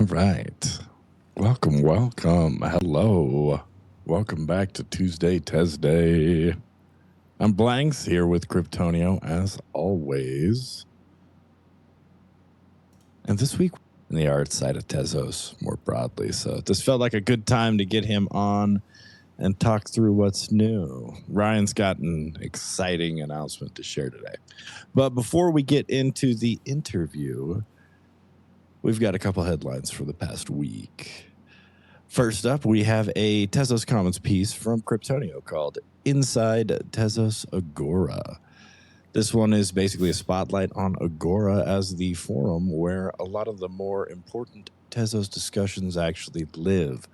All right. Welcome. Hello. Welcome back to Tuesday Tez Day. I'm Blanks here with Kryptonio, as always. And this week, in the art side of Tezos more broadly. So this felt like a good time to get him on and talk through what's new. Ryan's got an exciting announcement to share today. But before we get into the interview, we've got a couple headlines for the past week. First up, we have a Tezos Commons piece from Kryptonio called Inside Tezos Agora. This one is basically a spotlight on Agora as the forum where a lot of the more important Tezos discussions actually live.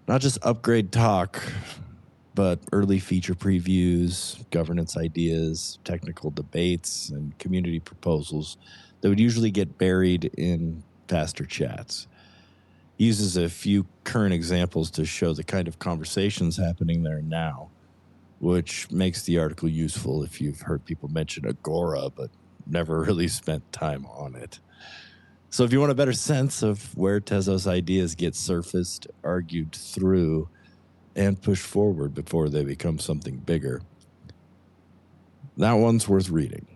Not just upgrade talk, but early feature previews, governance ideas, technical debates, and community proposals that would usually get buried in faster chats. He uses a few current examples to show the kind of conversations happening there now, which makes the article useful if you've heard people mention Agora but never really spent time on it. So if you want a better sense of where Tezos ideas get surfaced, argued through, and pushed forward before they become something bigger, that one's worth reading.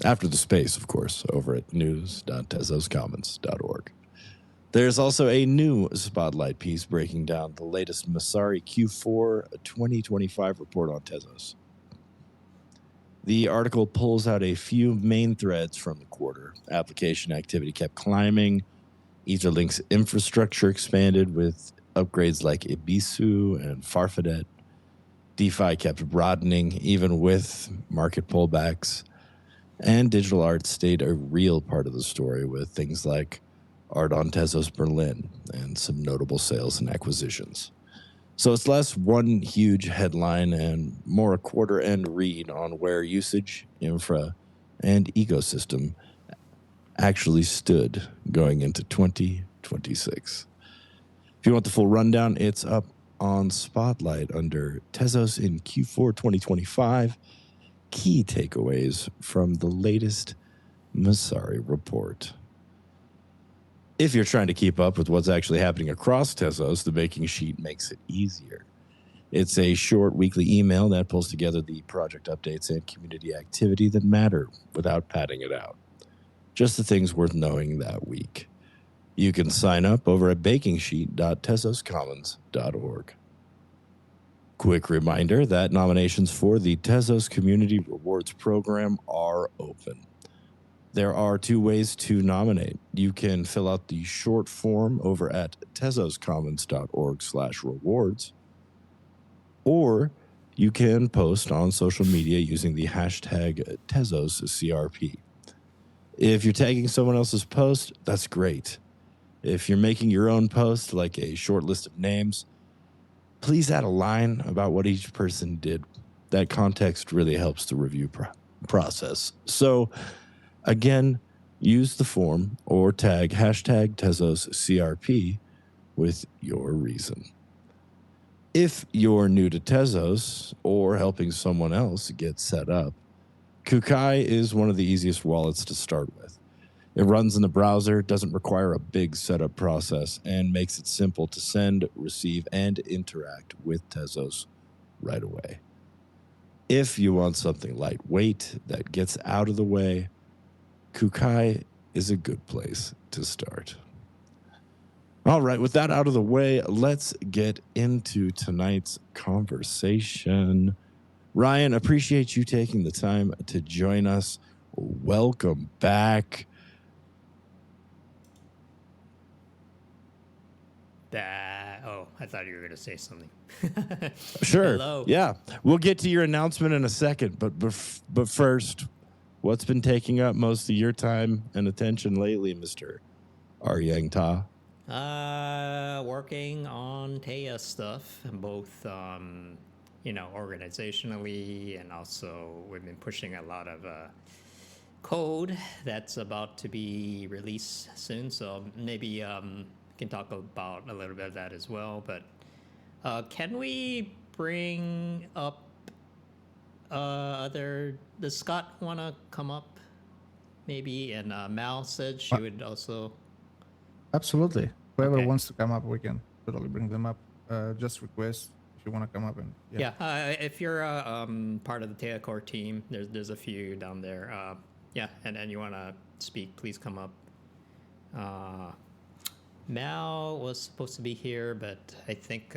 After the space, of course, over at news.tezoscommons.org. There's also a new spotlight piece breaking down the latest Masari Q4 2025 report on Tezos. The article pulls out a few main threads from the quarter. Application activity kept climbing. Etherlink's infrastructure expanded with upgrades like Ibisu and Farfadet. DeFi kept broadening even with market pullbacks. And digital art stayed a real part of the story with things like Art on Tezos Berlin and some notable sales and acquisitions. So it's less one huge headline and more a quarter-end read on where usage, infra, and ecosystem actually stood going into 2026. If you want the full rundown, it's up on Spotlight under Tezos in Q4 2025, key takeaways from the latest Masari report. If you're trying to keep up with what's actually happening across Tezos, the baking sheet makes it easier. It's a short weekly email that pulls together the project updates and community activity that matter without padding it out. Just the things worth knowing that week. You can sign up over at bakingsheet.tezoscommons.org. Quick reminder that nominations for the Tezos Community Rewards Program are open. There are two ways to nominate. You can fill out the short form over at tezoscommons.org/rewards, or you can post on social media using the hashtag TezosCRP. If you're tagging someone else's post, that's great. If you're making your own post, like a short list of names, please add a line about what each person did. That context really helps the review process. So, again, use the form or tag hashtag TezosCRP with your reason. If you're new to Tezos or helping someone else get set up, Kukai is one of the easiest wallets to start with. It runs in the browser, doesn't require a big setup process, and makes it simple to send, receive, and interact with Tezos right away. If you want something lightweight that gets out of the way, Kukai is a good place to start. All right, with that out of the way, let's get into tonight's conversation. Ryan, appreciate you taking the time to join us. Welcome back. I thought you were going to say something. Sure. Hello. Yeah, we'll get to your announcement in a second, but first, what's been taking up most of your time and attention lately, Mr. Aryang Ta? Working on teia stuff, both organizationally, and also we've been pushing a lot of code that's about to be released soon. So maybe can talk about a little bit of that as well. But can we bring up does Scott want to come up maybe? And Mal said she would also. Absolutely. Whoever Okay. wants to come up, we can totally bring them up. Just request if you want to come up and Yeah, if you're part of the Tezcon team, there's a few down there. Yeah, and you want to speak, please come up. Mal was supposed to be here, but I think.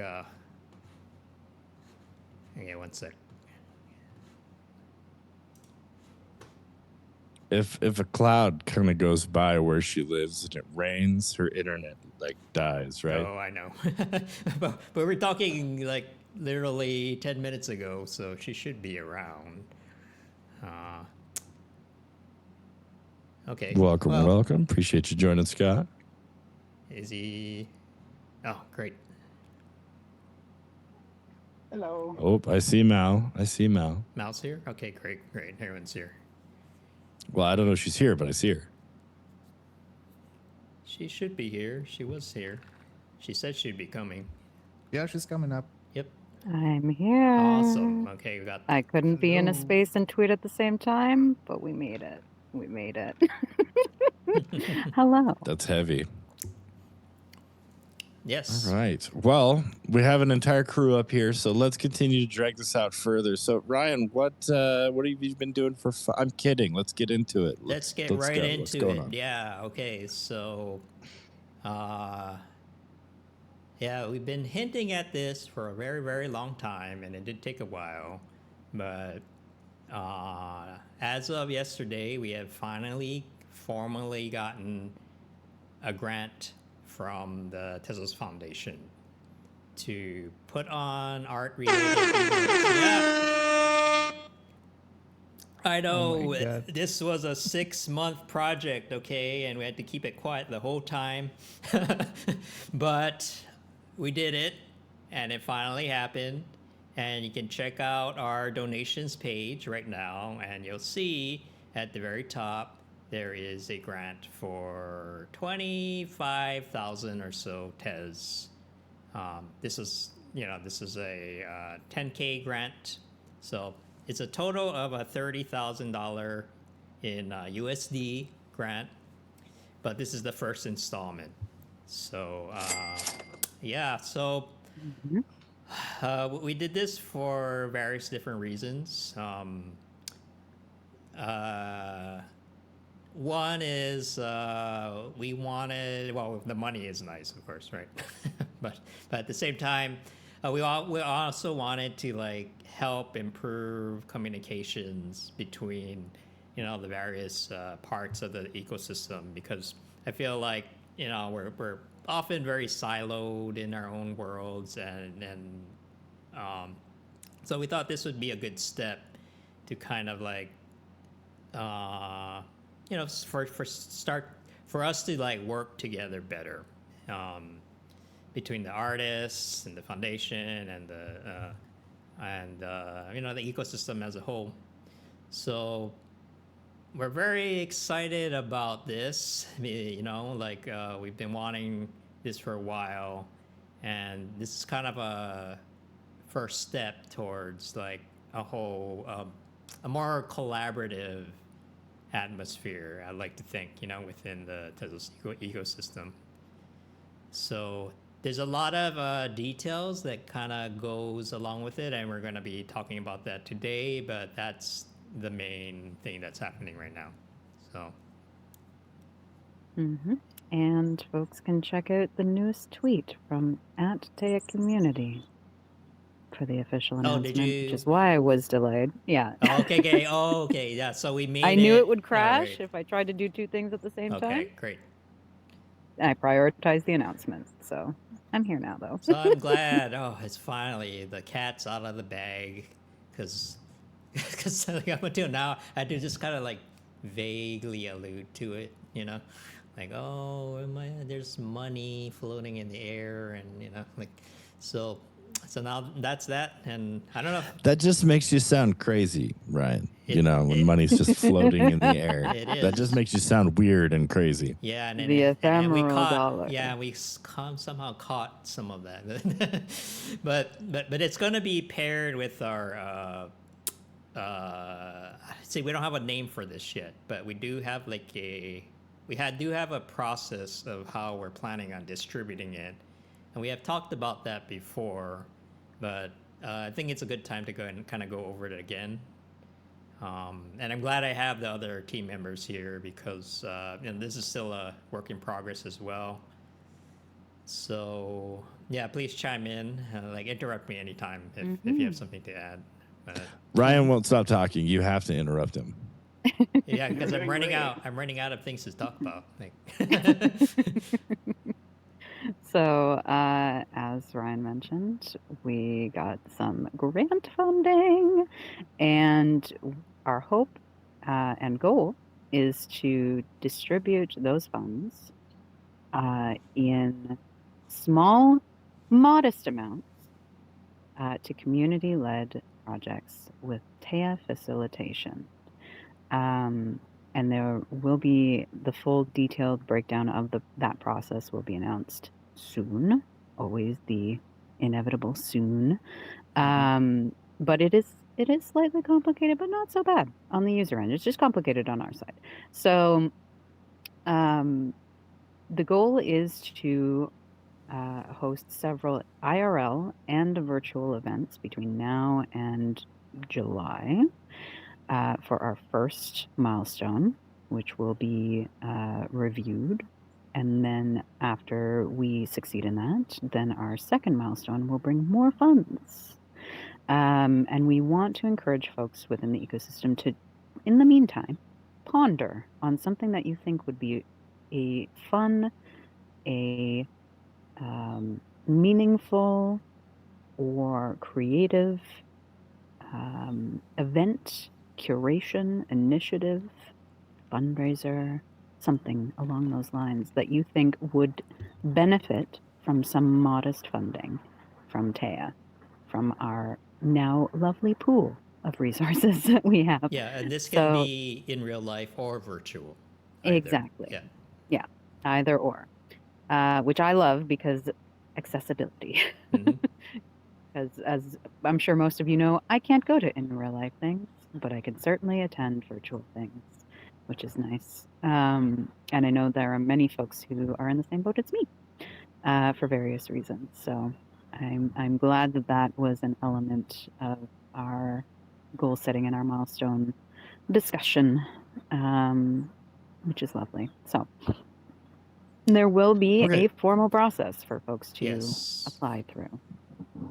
Okay, one sec. If a cloud kind of goes by where she lives and it rains, her internet like dies, right? Oh, I know. but we're talking like literally 10 minutes ago, so she should be around. Okay. Welcome, Well, welcome. Appreciate you joining, Scott. is he? Oh, great. Hello. Oh, I see Mal. I see Mal. Mal's here? Okay, great. Everyone's here. Well, I don't know if she's here, but I see her. She should be here. She was here. She said she'd be coming. yeah, she's coming up. Yep. I'm here. Awesome. Okay, we got. I couldn't be in a Hello. space and tweet at the same time, but we made it. Hello. That's heavy. Yes. All right. Well, we have an entire crew up here, so let's continue to drag this out further. So, Ryan, what have you been doing for fun? I'm kidding. Let's get into it. Let's get let's right go. What's into going it. on? Yeah. Okay. So, yeah, we've been hinting at this for a very, very long time, and it did take a while. But as of yesterday, we have finally formally gotten a grant from the Tezos Foundation to put on art related events. Yeah. I know Oh my God. this was a 6-month project, okay, and we had to keep it quiet the whole time. But we did it, and it finally happened. And you can check out our donations page right now, and you'll see at the very top there is a grant for 25,000 or so Tez. This is a 10K grant, so it's a total of a $30,000 in USD grant, but this is the first installment. So yeah, so. We did this for various different reasons. One is we wanted, well, the money is nice, of course, right? but at the same time, we also wanted to like help improve communications between, the various parts of the ecosystem, because I feel like, we're often very siloed in our own worlds, and so we thought this would be a good step to kind of like for us to like work together better between the artists and the foundation and the ecosystem as a whole. So we're very excited about this. We've been wanting this for a while, and this is kind of a first step towards like a whole a more collaborative atmosphere, I'd like to think, within the Tezos ecosystem. So there's a lot of details that kind of goes along with it, and we're going to be talking about that today, but that's the main thing that's happening right now. So And folks can check out the newest tweet from @teia.community for the official announcement, which is why I was delayed. Yeah. Okay. Yeah. So we made I knew it would All crash right. if I tried to do two things at the same time. Okay, great. I prioritized the announcement, so I'm here now, though. So I'm glad. Oh, it's finally the cat's out of the bag, because up until now I do just kind of like vaguely allude to it, like, oh, there's money floating in the air, and so now that's that, and I don't know. That just makes you sound crazy, Ryan. When money's just floating in the air. It is. That just makes you sound weird and crazy. Yeah, and The ephemeral dollar. Yeah, we somehow caught some of that, but it's going to be paired with our. See, we don't have a name for this yet, but we do have we do have a process of how we're planning on distributing it, and we have talked about that before, but I think it's a good time to go and kind of go over it again. And I'm glad I have the other team members here because this is still a work in progress as well. So yeah, please chime in, like interrupt me anytime if you have something to add. But, Ryan won't stop talking. You have to interrupt him. yeah, because I'm running out of things to talk about. Like, So, as Ryan mentioned, we got some grant funding, and our hope and goal is to distribute those funds in small, modest amounts to community-led projects with teia facilitation. And there will be the full detailed breakdown of that process will be announced soon. Always the inevitable soon. But it is slightly complicated, but not so bad on the user end. It's just complicated on our side. So the goal is to host several IRL and virtual events between now and July. For our first milestone, which will be reviewed. And then after we succeed in that, then our second milestone will bring more funds. And we want to encourage folks within the ecosystem to, in the meantime, ponder on something that you think would be a fun, a meaningful, or creative event, curation, initiative, fundraiser, something along those lines that you think would benefit from some modest funding from teia, from our now lovely pool of resources that we have. yeah, and this can be in real life or virtual. Either. Exactly. Yeah, either or, which I love because accessibility. Because as I'm sure most of you know, I can't go to in real life things, but I can certainly attend virtual things, which is nice. And I know there are many folks who are in the same boat as me for various reasons. So I'm glad that was an element of our goal setting and our milestone discussion, which is lovely. So there will be a formal process for folks to apply through.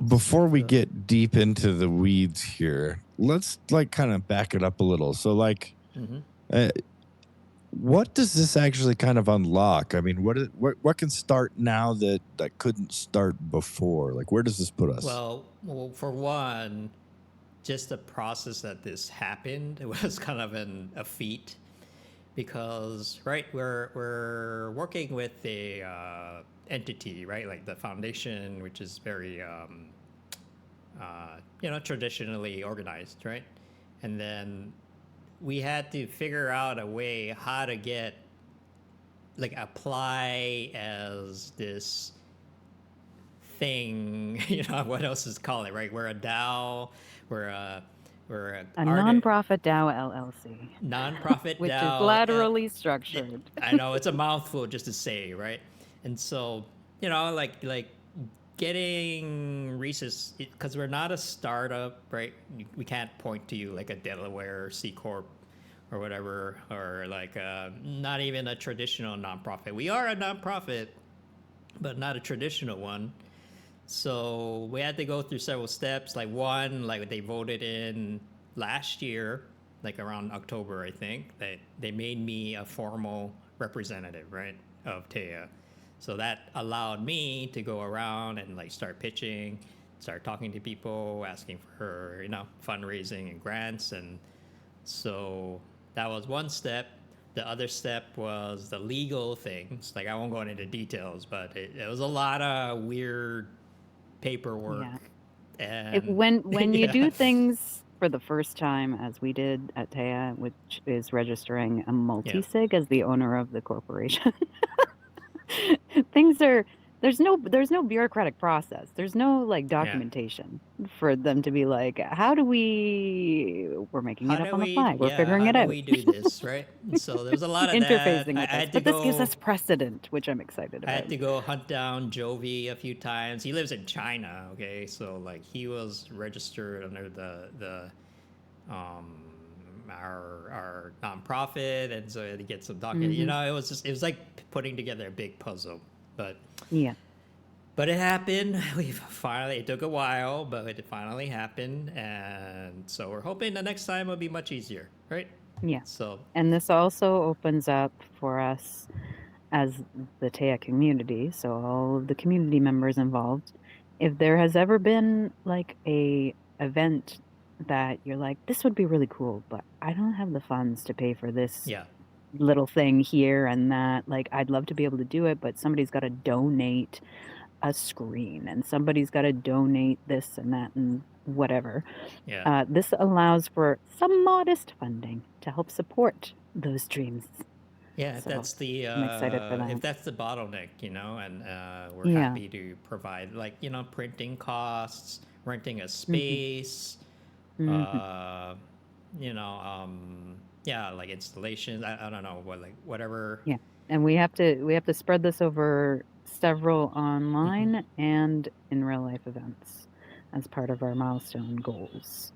Before we get deep into the weeds here, let's kind of back it up a little. So what does this actually kind of unlock? I mean, what can start now that couldn't start before? Like, where does this put us? Well, for one, just the process that this happened, it was kind of a feat because we're working with a entity, right, like the foundation, which is very traditionally organized, right, and then we had to figure out a way how to get apply as this thing, what else is called it, right? We're a DAO, we're a nonprofit DAO LLC. Nonprofit which DAO, is laterally structured. I know it's a mouthful just to say, right? And so, getting resources, because we're not a startup, right? We can't point to you like a Delaware C Corp or whatever, or not even a traditional nonprofit. We are a nonprofit, but not a traditional one. So we had to go through several steps. One, they voted in last year, around October, I think, that they made me a formal representative, right, of teia. So that allowed me to go around and start pitching, start talking to people, asking for fundraising and grants. And so that was one step. The other step was the legal things. I won't go into details, but it was a lot of weird paperwork. Yeah. And when you do things for the first time, as we did at teia, which is registering a multi-sig as the owner of the corporation, things are there's no bureaucratic process. There's no like documentation for them to be like, we're making it up on the fly. We're figuring how it do out. we do this, right? And so there was a lot of that. Interfacing with I us. had to But this gives go. us precedent, which I'm excited I about. had to go hunt down Jovi a few times. He lives in China, okay? So like he was registered under the um our nonprofit, and so I had to get some document. You know, it was like putting together a big puzzle, but Yeah. it happened. It took a while, but it finally happened, and so we're hoping the next time will be much easier, right? Yeah. So And this also opens up for us as the teia community, so all of the community members involved, if there has ever been like a event that you're like, this would be really cool, but I don't have the funds to pay for this yeah, little thing here and that, like I'd love to be able to do it, but somebody's got to donate a screen and somebody's got to donate this and that and whatever. yeah. This allows for some modest funding to help support those dreams. Yeah, if So that's the I'm excited for that. if that's the bottleneck, you know, and we're Yeah. happy to provide, like, you know, printing costs, renting a Mm-hmm. space, Mm-hmm. you know, yeah, like installations. I don't know what, like whatever. Yeah. And we have to spread this over several online and in real life events as part of our milestone goals.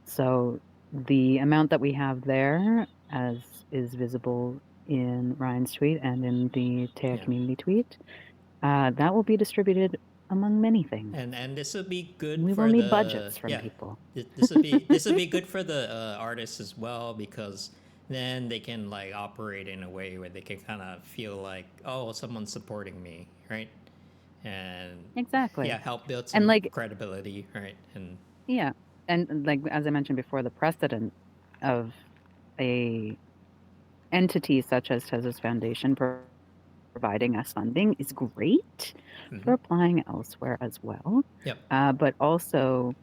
So the amount that we have there, as is visible in Ryan's tweet and in the teia Yeah. community tweet, that will be distributed among many things. And this would be good We for will need the budgets from people. This would be good for the artists as well, because then they can like operate in a way where they can kind of feel like, oh, someone's supporting me, right? And Exactly. yeah, help build And some like, credibility, right? And yeah. And like, as I mentioned before, the precedent of a entity such as Tezos Foundation providing us funding is great for applying elsewhere as well. yep, But also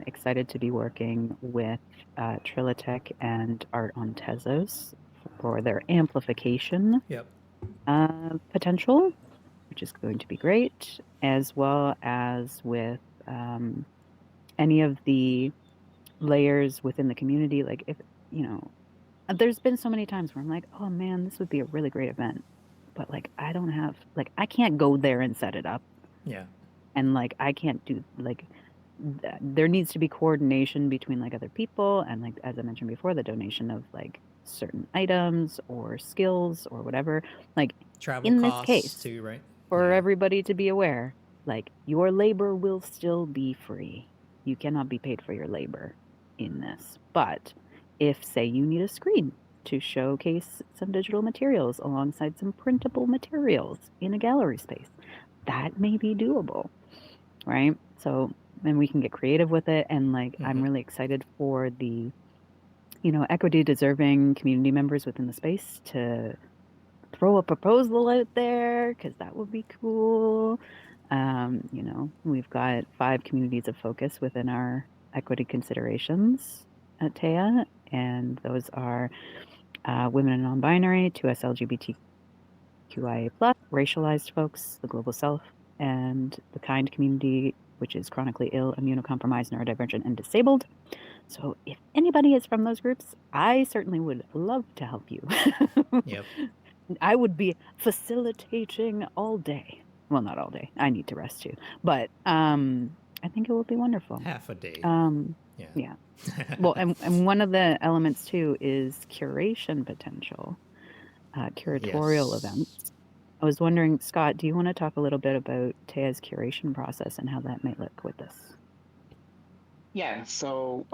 excited to be working with Trilitech and Art on Tezos for their amplification yep, potential, which is going to be great, as well as with any of the layers within the community. Like, if, you know, there's been so many times where I'm like, oh man, this would be a really great event. But like, I don't have, like, I can't go there and set it up. yeah, And like, I can't do, like, there needs to be coordination between like other people. And like, as I mentioned before, the donation of like certain items or skills or whatever. Like, travel in this costs case, too, right? for Yeah. everybody to be aware, like, your labor will still be free. You cannot be paid for your labor in this. But if, say, you need a screen to showcase some digital materials alongside some printable materials in a gallery space, that may be doable, right? So then we can get creative with it. And like, I'm really excited for the, you know, equity deserving community members within the space to throw a proposal out there, because that would be cool. You know, we've got 5 communities of focus within our equity considerations at teia, and those are women and non-binary, 2S LGBTQIA+, racialized folks, the global south, and the kind community, which is chronically ill, immunocompromised, neurodivergent, and disabled. So if anybody is from those groups, I certainly would love to help you. Yep. I would be facilitating all day. Well, not all day. I need to rest too. But I think it will be wonderful. Half a day. Yeah. Yeah. Well, and one of the elements too is curation potential, curatorial Yes. events. I was wondering, Scott, do you want to talk a little bit about teia's curation process and how that might look with this? Yeah, so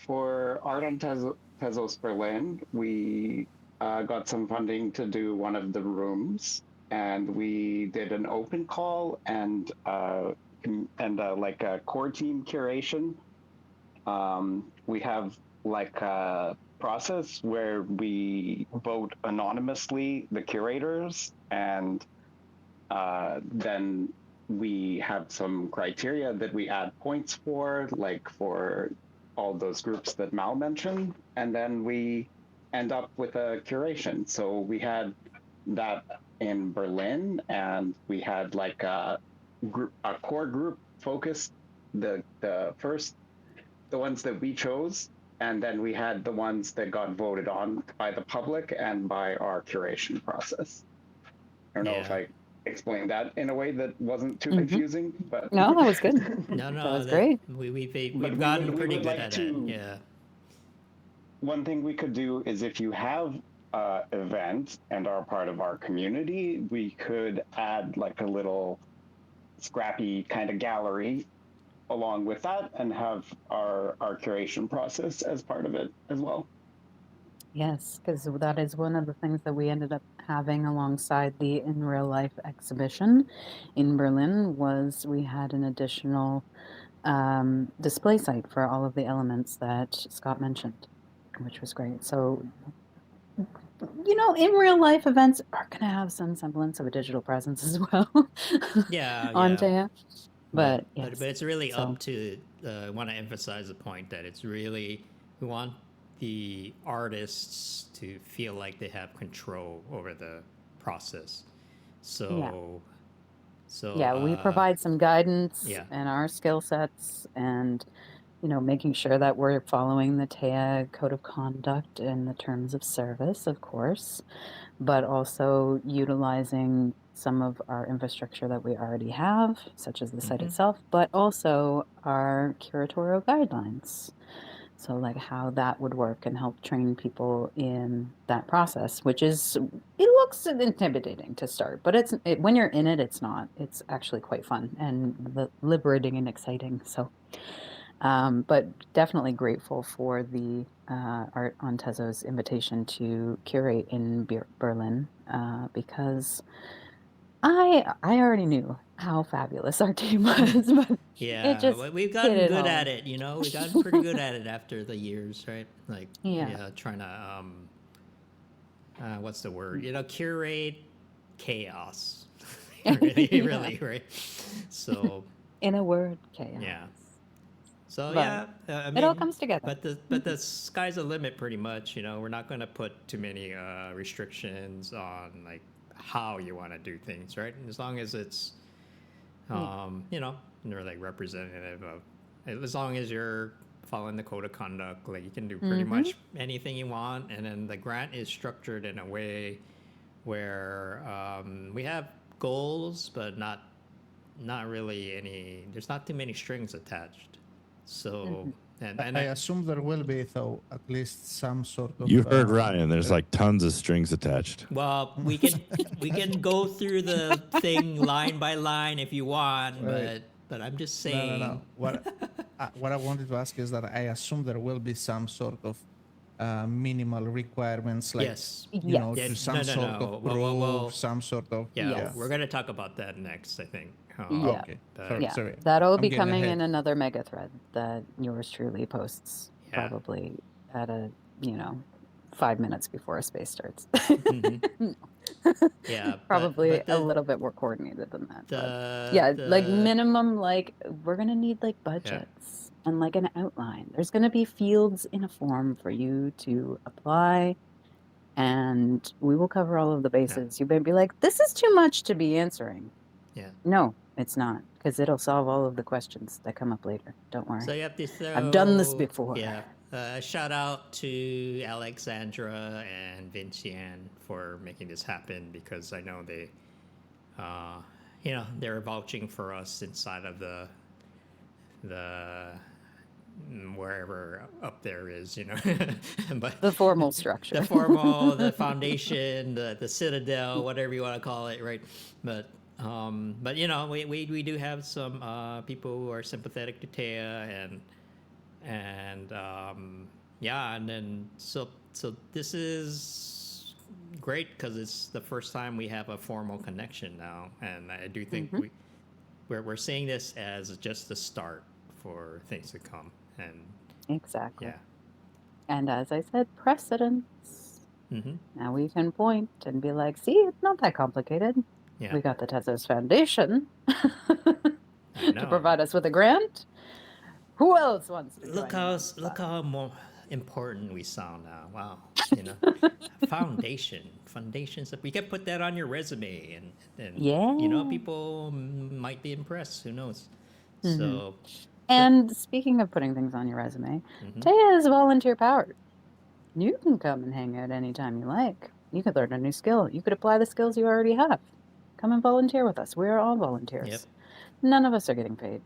for Art on Tezos Berlin, we got some funding to do one of the rooms, and we did an open call and like a core team curation. We have like a process where we vote anonymously, the curators, and then we have some criteria that we add points for, like for all those groups that Mal mentioned, and then we end up with a curation. So we had that in Berlin, and we had like a core group focused the ones that we chose, and then we had the ones that got voted on by the public and by our curation process. I don't know if I explained that in a way that wasn't too confusing, but No, that was good. No, That was great. We've gotten pretty good at it. Yeah. One thing we could do is if you have events and are part of our community, we could add like a little scrappy kind of gallery along with that and have our curation process as part of it as well. Yes, because that is one of the things that we ended up having alongside the in real life exhibition in Berlin was we had an additional display site for all of the elements that Scott mentioned, which was great. So, you know, in real life events are going to have some semblance of a digital presence as well. Yeah, on yeah. Teia. But it's really up to. I want to emphasize the point that it's really we want the artists to feel like they have control over the process. So, we provide some guidance Yeah. and our skill sets, and you know, making sure that we're following the Teia code of conduct and the terms of service, of course, but also utilizing some of our infrastructure that we already have, such as the site itself, but also our curatorial guidelines. So, like how that would work and help train people in that process, which is, it looks intimidating to start, but when you're in it, it's not. It's actually quite fun and liberating and exciting. So, but definitely grateful for the Art on Tezos invitation to curate in Berlin because I already knew how fabulous our team was, but Yeah, it just we've hit gotten it good home. at it, you know. We've gotten pretty good at it after the years, right? Like, trying to, what's the word? You know, curate chaos. Really, right? So, in a word, chaos. yeah. So But I mean, it all comes together. But the sky's the limit, pretty much. You know, we're not going to put too many restrictions on like how you want to do things, right? And as long as it's, you know, they're like representative of, as long as you're following the code of conduct, like you can do pretty much anything you want. And then the grant is structured in a way where we have goals, but not really any. There's not too many strings attached. So, and I assume there will be, though, at least some sort of. You heard Ryan. There's like tons of strings attached. Well, we can go through the thing line by line if you want, Right. but I'm just saying. No. What I wanted to ask is that I assume there will be some sort of minimal requirements, like you know, to some sort of proof, some sort of. We're gonna talk about that next, I think. Okay. Sorry. That'll be coming in another mega thread that yours truly posts probably at 5 minutes before a space starts. Probably a little bit more coordinated than that. Like minimum, like we're gonna need like budgets and like an outline. There's gonna be fields in a form for you to apply, and we will cover all of the bases. You may be like, this is too much to be answering. No, it's not, because it'll solve all of the questions that come up later. Don't worry. So you have to throw, I've done this before. Shout out to Alexandra and Vincian for making this happen, because I know they, you know, they're vouching for us inside of the wherever up there is, you know. But the formal structure, the foundation, the citadel, whatever you want to call it, right? But you know, we do have some people who are sympathetic to Teia, and then so this is great because it's the first time we have a formal connection now, and I do think we're seeing this as just the start for things to come. And exactly. And as I said, precedents. Now we can point and be like, see, it's not that complicated. We got the Tezos Foundation to provide us with a grant. Who else wants to look how more important we sound now. Wow, you know, foundations. We can put that on your resume, and you know, people might be impressed. Who knows? So, and speaking of putting things on your resume, Teia is volunteer powered. You can come and hang out anytime you like. You could learn a new skill. You could apply the skills you already have. Come and volunteer with us. We are all volunteers. Yep. None of us are getting paid.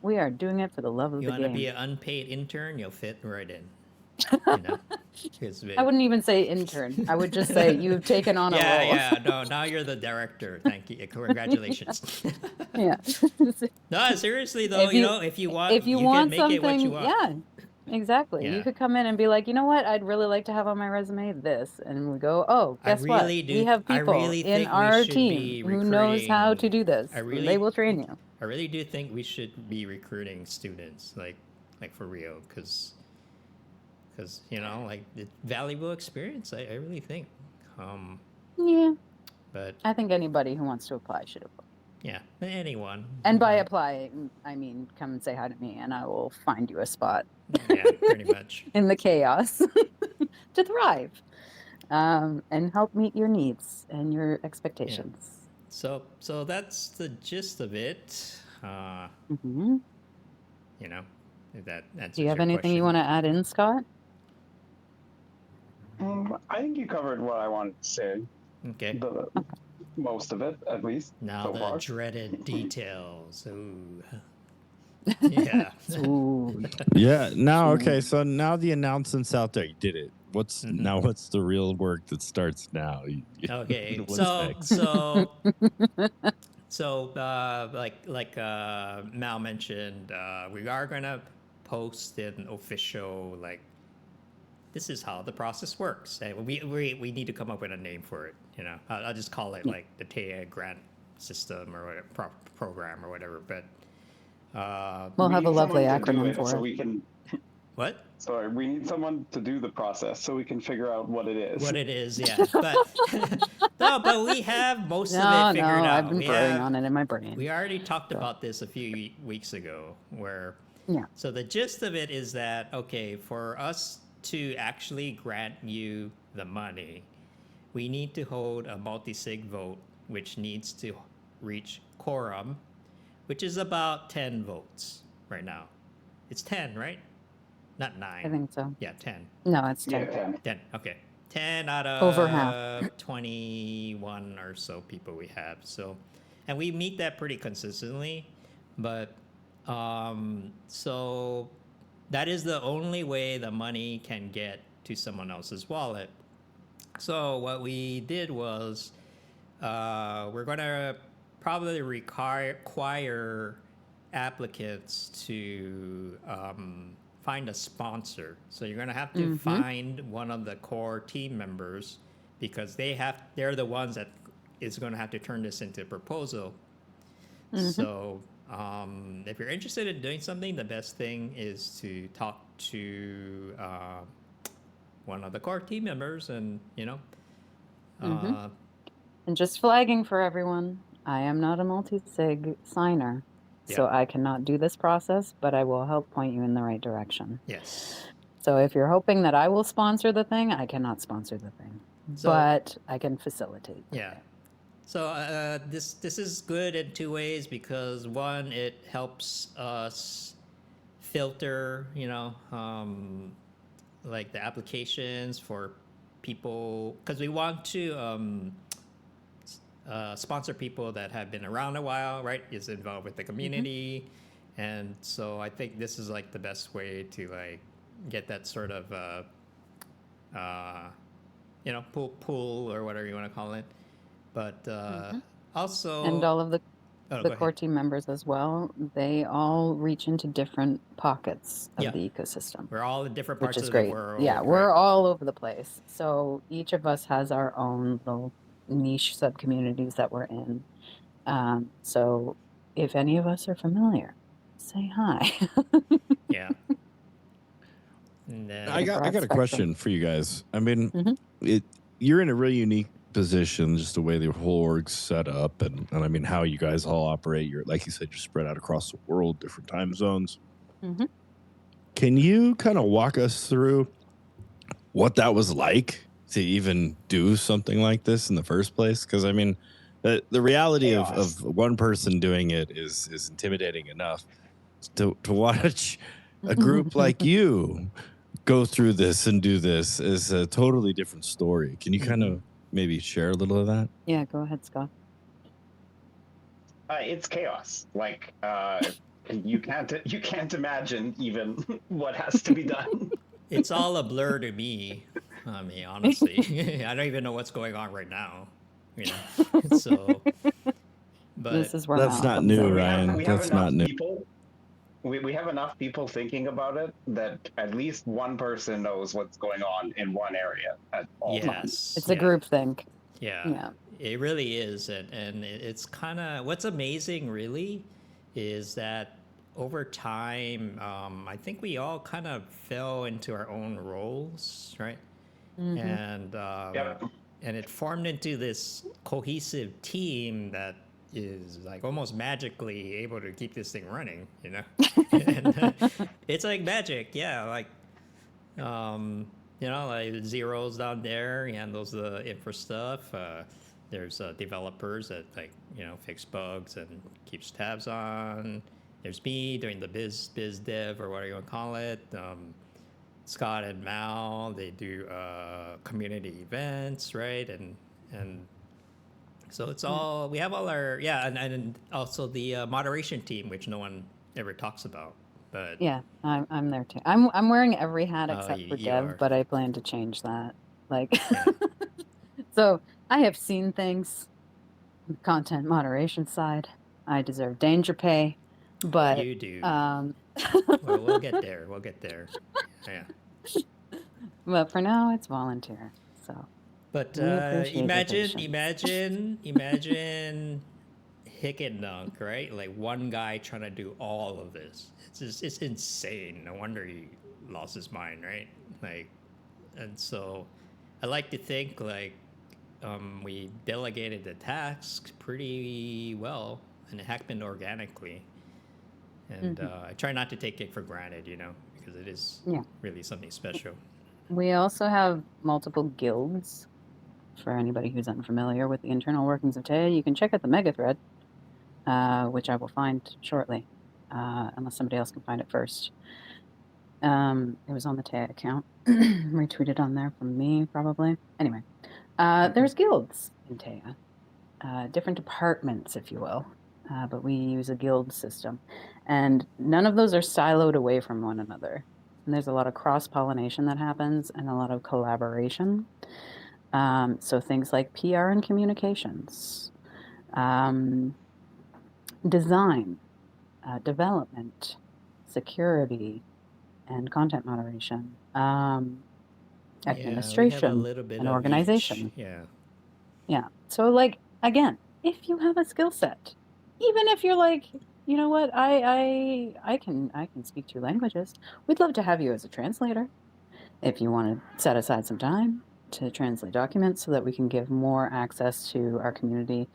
We are doing it for the love of the game. You want to be an unpaid intern? You'll fit right in. You know? I wouldn't even say intern. I would just say you've taken on a role. Yeah. No, now you're the director. Thank you. Congratulations. Yeah. No, seriously though, if you want, you can want make something, it what you want. yeah. Exactly. Yeah. You could come in and be like, you know what? I'd really like to have on my resume this. And we go, oh, guess what? We have people in our team who knows how to do this. They will train you. I really do think we should be recruiting students, like for real, because you know, like, it's valuable experience. I really think. Yeah. But I think anybody who wants to apply should apply. Yeah, anyone. And by apply, I mean come and say hi to me, and I will find you a spot. Yeah, pretty much. In the chaos to thrive, and help meet your needs and your expectations. Yeah. So that's the gist of it. Mm-hmm. You know, if that answers Do you have your anything question. you want to add in, Scott? I think you covered what I wanted to say. Okay. Most of it, at least. Now so the far. dreaded details. Ooh. Yeah. Ooh. Yeah. Now, okay. So now the announcement's out there. You did it. What's the real work that starts now? Okay. What's So like Mal mentioned, we are gonna post an official, like, this is how the process works. And we need to come up with a name for it. You know, I'll just call it like the Teia grant system or whatever, program or whatever. But we'll have a lovely acronym for it. So we can. What? Sorry, we need someone to do the process so we can figure out what it is. What it is, yeah. But no, but we have most of it figured out. I've been brewing on it in my brain. We already talked about this a few weeks ago, where. Yeah. So the gist of it is that, okay, for us to actually grant you the money, we need to hold a multi-sig vote, which needs to reach quorum, which is about 10 votes right now. It's 10, right? Not 9. I think so. Yeah, 10. No, it's 10. Yeah, 10. 10, okay. 10 out of over half. 21 or so people we have. So, and we meet that pretty consistently, but so that is the only way the money can get to someone else's wallet. So what we did was we're going to probably require applicants to find a sponsor. So you're going to have to find one of the core team members, because they're the ones that is going to have to turn this into a proposal. So if you're interested in doing something, the best thing is to talk to one of the core team members, and and just flagging for everyone, I am not a multi-sig signer. So I cannot do this process, but I will help point you in the right direction. Yes. So if you're hoping that I will sponsor the thing, I cannot sponsor the thing, but I can facilitate. Yeah. So this is good in two ways, because one, it helps us filter, like the applications for people, because we want to sponsor people that have been around a while, right? Is involved with the community, and so I think this is like the best way to like get that sort of pool or whatever you want to call it. But also, and all of the core team members as well, they all reach into different pockets of the ecosystem. We're all in different parts of great. the world. Yeah, we're all over the place. So each of us has our own little niche sub-communities that we're in. So if any of us are familiar, say hi. Yeah. And then, I got a question for you guys. I mean, you're in a really unique position, just the way the whole org's set up, and I mean how you guys all operate. You're, like you said, you're spread out across the world, different time zones. Can you kind of walk us through what that was like to even do something like this in the first place? Because I mean, the reality of one person doing it is intimidating enough. To watch a group like you go through this and do this is a totally different story. Can you kind of maybe share a little of that? Yeah, go ahead, Scott. It's chaos. Like you can't imagine even what has to be done. It's all a blur to me. I mean, honestly, I don't even know what's going on right now. You know, so. But this is where that's not Malcolm's new, in. Ryan. We have That's enough not new. people. We have enough people thinking about it that at least one person knows what's going on in one area at all times. It's a group think. Yeah, it really is, and it's kind of what's amazing, really, is that over time, I think we all kind of fell into our own roles, right? And and it formed into this cohesive team that is like almost magically able to keep this thing running, you know. And it's like magic, yeah. Like, you know, like Zero's down there, he handles the infra stuff. There's developers that like fix bugs and keeps tabs on. There's me doing the biz dev or whatever you want to call it. Scott and Mal, they do community events, right? And so it's all we have all our and also the moderation team, which no one ever talks about. But yeah, I'm there too. I'm wearing every hat except for dev, are. but I plan to change that. Like, so I have seen things. On the content moderation side, I deserve danger pay, but you do. Well, we'll get there. We'll get there. Yeah. But for now, it's volunteer. So, but we appreciate your imagine hick and dunk, right? Like one guy trying to do all of this. It's insane. No wonder he lost his mind, right? Like, and so I like to think like we delegated the tasks pretty well, and it happened organically. And I try not to take it for granted, because it is really something special. We also have multiple guilds. For anybody who's unfamiliar with the internal workings of Teia, you can check out the mega thread, which I will find shortly, unless somebody else can find it first. It was on the Teia account, retweeted on there from me, probably. Anyway, there's guilds in Teia, different departments, if you will, but we use a guild system, and none of those are siloed away from one another. And there's a lot of cross-pollination that happens and a lot of collaboration. So things like PR and communications, design, development, security, and content moderation, administration, and organization. Yeah. So like, again, if you have a skill set, even if you're like, you know what, I can speak 2 languages, we'd love to have you as a translator. If you want to set aside some time to translate documents so that we can give more access to our community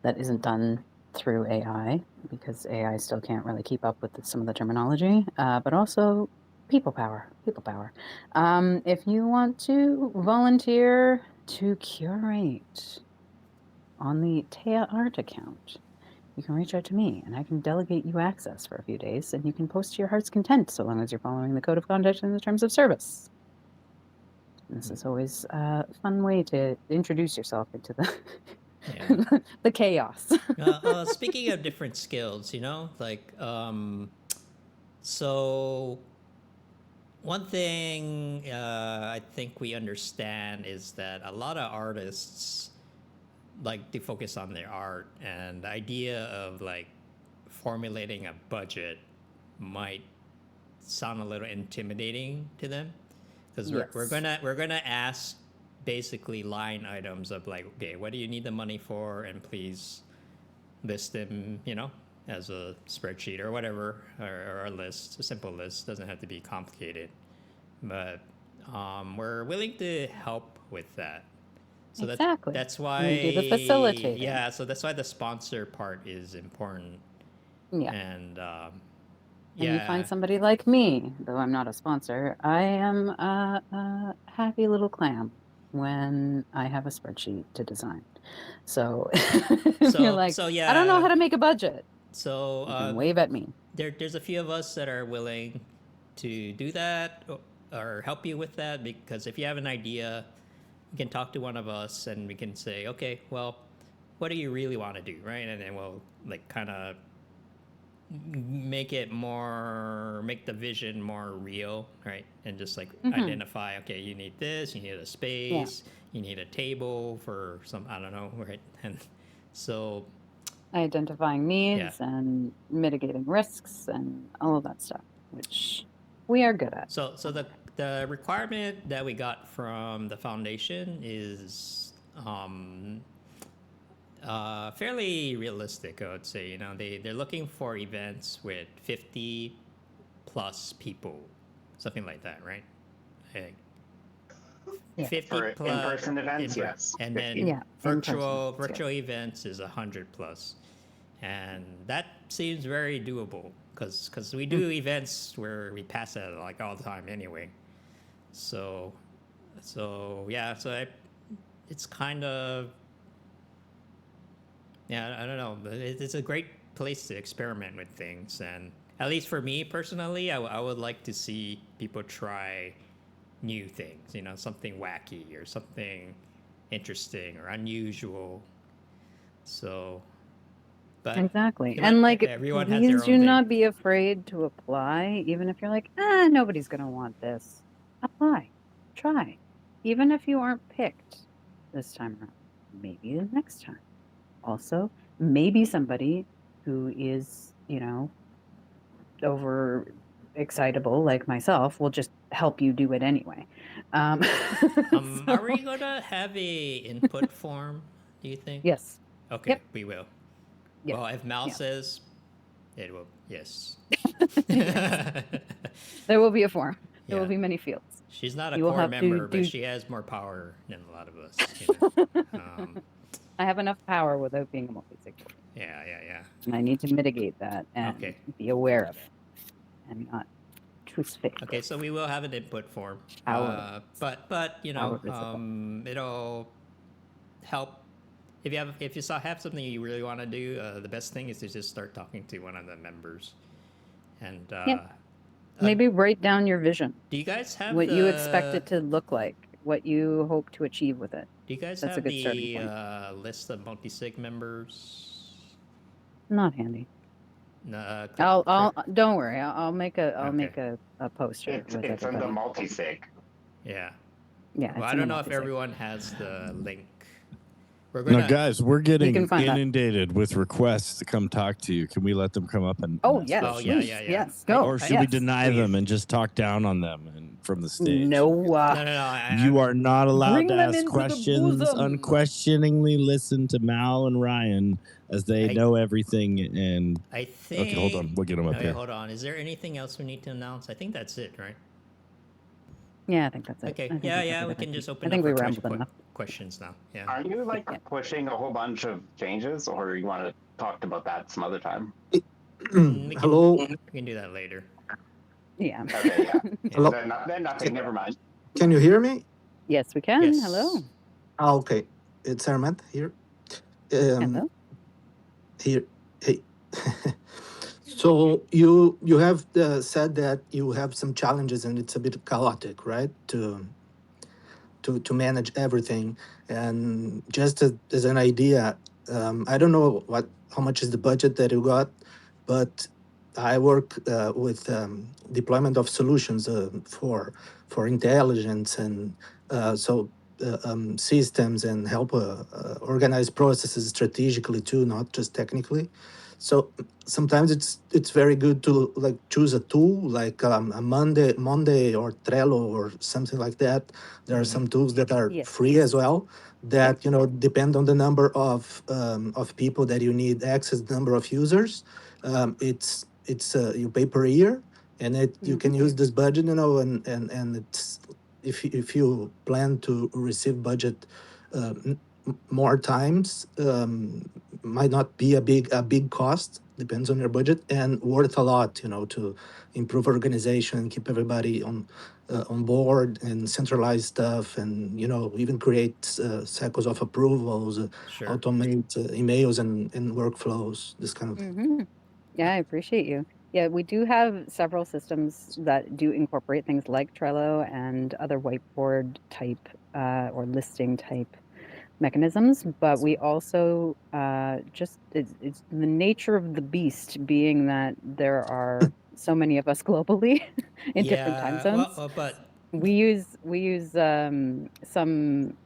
that isn't done through AI, because AI still can't really keep up with some of the terminology, but also people power. If you want to volunteer to curate on the teia.art account, you can reach out to me and I can delegate you access for a few days, and you can post to your heart's content so long as you're following the code of conduct and the terms of service. This is always a fun way to introduce yourself into the the chaos. Speaking of different skills, like so one thing I think we understand is that a lot of artists like to focus on their art, and the idea of like formulating a budget might sound a little intimidating to them, because we're gonna ask basically line items of like, okay, what do you need the money for, and please list them, as a spreadsheet or whatever, or a list, a simple list. Doesn't have to be complicated, but we're willing to help with that. So exactly. That's why we do the facilitating. Yeah, so that's why the sponsor part is important. Yeah. And and you find somebody like me, though I'm not a sponsor, I am a happy little clam when I have a spreadsheet to design. So if you're like, I don't know how to make a budget, so you can wave at me. There's a few of us that are willing to do that or help you with that, because if you have an idea, you can talk to one of us and we can say, okay, well, what do you really want to do, right? And then we'll like kind of make the vision more real, right? And just like identify, okay, you need this, you need a space, you need a table for some, I don't know, right? And so identifying needs and mitigating risks and all of that stuff, which we are good at. So the requirement that we got from the foundation is fairly realistic, I would say. You know, they're looking for events with 50 plus people, something like that, right? Like 50 for plus in-person events, yes. And then virtual events is 100 plus, and that seems very doable because we do events where we pass it like all the time anyway. So it's kind of. Yeah, I don't know. It's a great place to experiment with things. And at least for me personally, I would like to see people try new things, you know, something wacky or something interesting or unusual. So, but exactly. And like, please do not be afraid to apply, even if you're like, nobody's going to want this. Apply. Try. Even if you aren't picked this time around, maybe the next time. Also, maybe somebody who is, you know, over excitable like myself will just help you do it anyway. Are we gonna have a input form, do you think? Yes. Okay, we will. Yep. Well, if Mal says it will, yes. There will be a form. There will be many fields. She's not a core member, but she has more power than a lot of us. You know? I have enough power without being a multi-sig. Yeah. And I need to mitigate that and be aware of it and not choose fake. Okay, so we will have an input form. But you know, it'll help if you have something you really want to do. The best thing is to just start talking to one of the members, and maybe write down your vision. Do you guys have what you expect it to look like? What you hope to achieve with it? Do you guys have the list of multi-sig members? Not handy. No, don't worry. I'll make a poster. It's in the multi-sig. Yeah. Yeah. Well, I don't know if everyone has the link. No, guys, we're getting inundated with requests to come talk to you. Can we let them come up and? Yes. Go. Or should we deny them and just talk down on them and from the stage? No. You are not allowed to ask questions. Unquestioningly listen to Mal and Ryan as they know everything. And I think. Okay, hold on. We'll get them up here. Hold on. Is there anything else we need to announce? I think that's it, right? Yeah, I think that's it. Okay. Yeah. We can just open up for questions now. Yeah. Are you pushing a whole bunch of changes, or you want to talk about that some other time? Hello. We can do that later. Yeah. Okay. Yeah. Hello. Then nothing. Never mind. Can you hear me? Yes, we can. Yes. Hello. Okay. It's Armand here. Hello. Here. Hey. So you have said that you have some challenges and it's a bit chaotic, right? To manage everything, and just as an idea, I don't know how much is the budget that you got, but I work with deployment of solutions for intelligence and systems, and help organize processes strategically too, not just technically. So sometimes it's very good to choose a tool like a Monday or Trello or something like that. There are some tools that are free as well that depend on the number of people that you need access, number of users. It's you pay per year, and you can use this budget, and it's if you plan to receive budget more times, might not be a big cost depends on your budget, and worth a lot, to improve organization, keep everybody on board, and centralize stuff, and even create cycles of approvals, automate emails and workflows, this kind of thing. Mm-hmm. Yeah, I appreciate you. Yeah, we do have several systems that do incorporate things like Trello and other whiteboard type or listing type mechanisms, but we also it's the nature of the beast being that there are so many of us globally in different time zones. Well, but we use some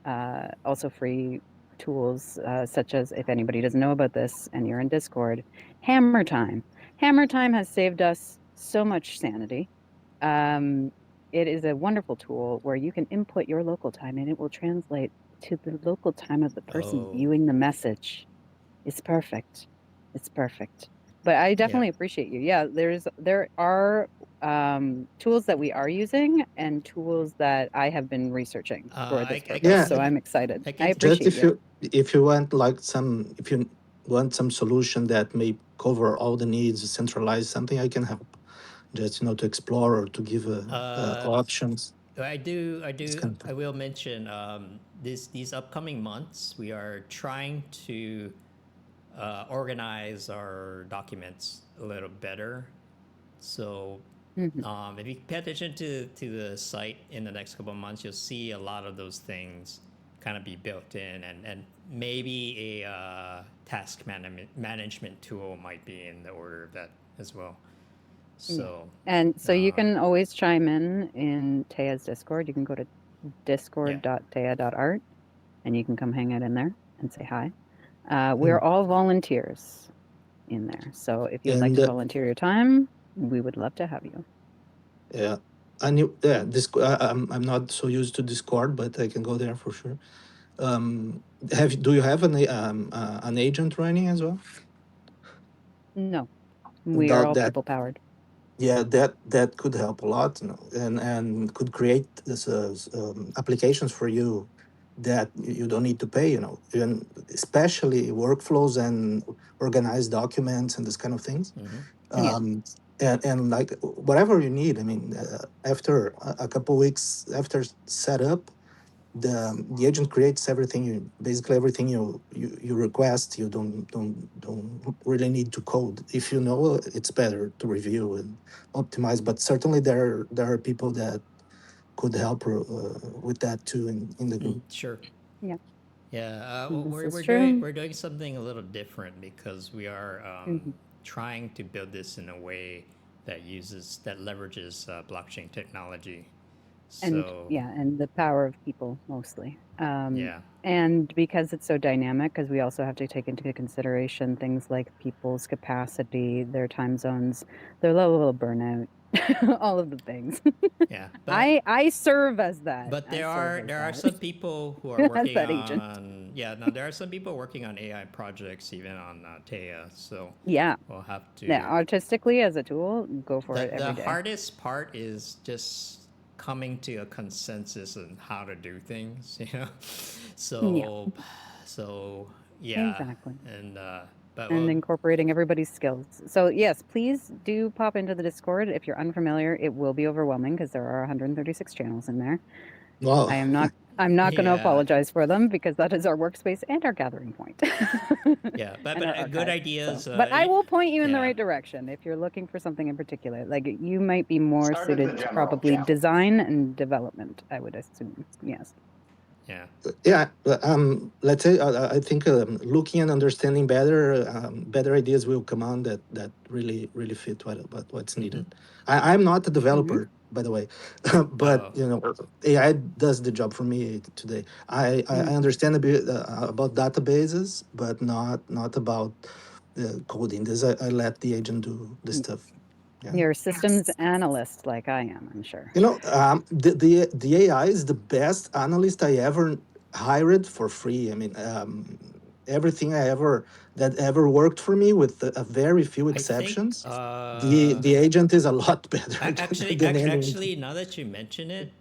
also free tools, such as, if anybody doesn't know about this and you're in Discord, Hammer Time. Hammer Time has saved us so much sanity. It is a wonderful tool where you can input your local time and it will translate to the local time of the person viewing the message. It's perfect. It's perfect. But I definitely appreciate you. Yeah, there are tools that we are using and tools that I have been researching for this purpose. So I'm excited. I appreciate if you want if you want some solution that may cover all the needs, centralize something, I can help. Just to explore or to give options. I will mention these upcoming months we are trying to organize our documents a little better. So if you pay attention to the site in the next couple of months, you'll see a lot of those things kind of be built in, and maybe a task management tool might be in the order of that as well. So so you can always chime in Teia's Discord. You can go to discord.teia.art and you can come hang out in there and say hi. We're all volunteers in there. So if you'd like to volunteer your time, we would love to have you. Yeah. I'm not so used to Discord, but I can go there for sure. Do you have an agent running as well? No, we are all people powered. Yeah, that could help a lot, and could create this applications for you that you don't need to pay, and especially workflows and organized documents and this kind of things. And like whatever you need. I mean, after a couple weeks after setup, the agent creates basically everything you request. You don't really need to code. If you know, it's better to review and optimize. But certainly there are people that could help with that too in the group. Sure. Yeah. Yeah. We're doing something a little different because we are trying to build this in a way that leverages blockchain technology. And the power of people mostly. And because it's so dynamic, because we also have to take into consideration things like people's capacity, their time zones, their level of burnout, all of the things. Yeah, but I serve as that. But there are some people who are working on there are some people working on AI projects even on Teia. So we'll have to. Yeah, artistically as a tool, go for it every day. The hardest part is just coming to a consensus on how to do things, So exactly. And incorporating everybody's skills. So yes, please do pop into the Discord. If you're unfamiliar, it will be overwhelming because there are 136 channels in there. Wow. I'm not going to apologize for them because that is our workspace and our gathering point. But good ideas. But I will point you in the right direction if you're looking for something in particular. Like you might be more suited to probably design and development, I would assume. Yes. Yeah. Let's say I think looking and understanding better ideas will come on that really fit what's needed. I'm not a developer, by the way, but AI does the job for me today. I understand a bit about databases, but not about coding. This I let the agent do the stuff. Yeah. You're a systems analyst like I am, I'm sure. The AI is the best analyst I ever hired for free. I mean, everything that ever worked for me, with a very few exceptions, the agent is a lot better. Actually, now that you mention it,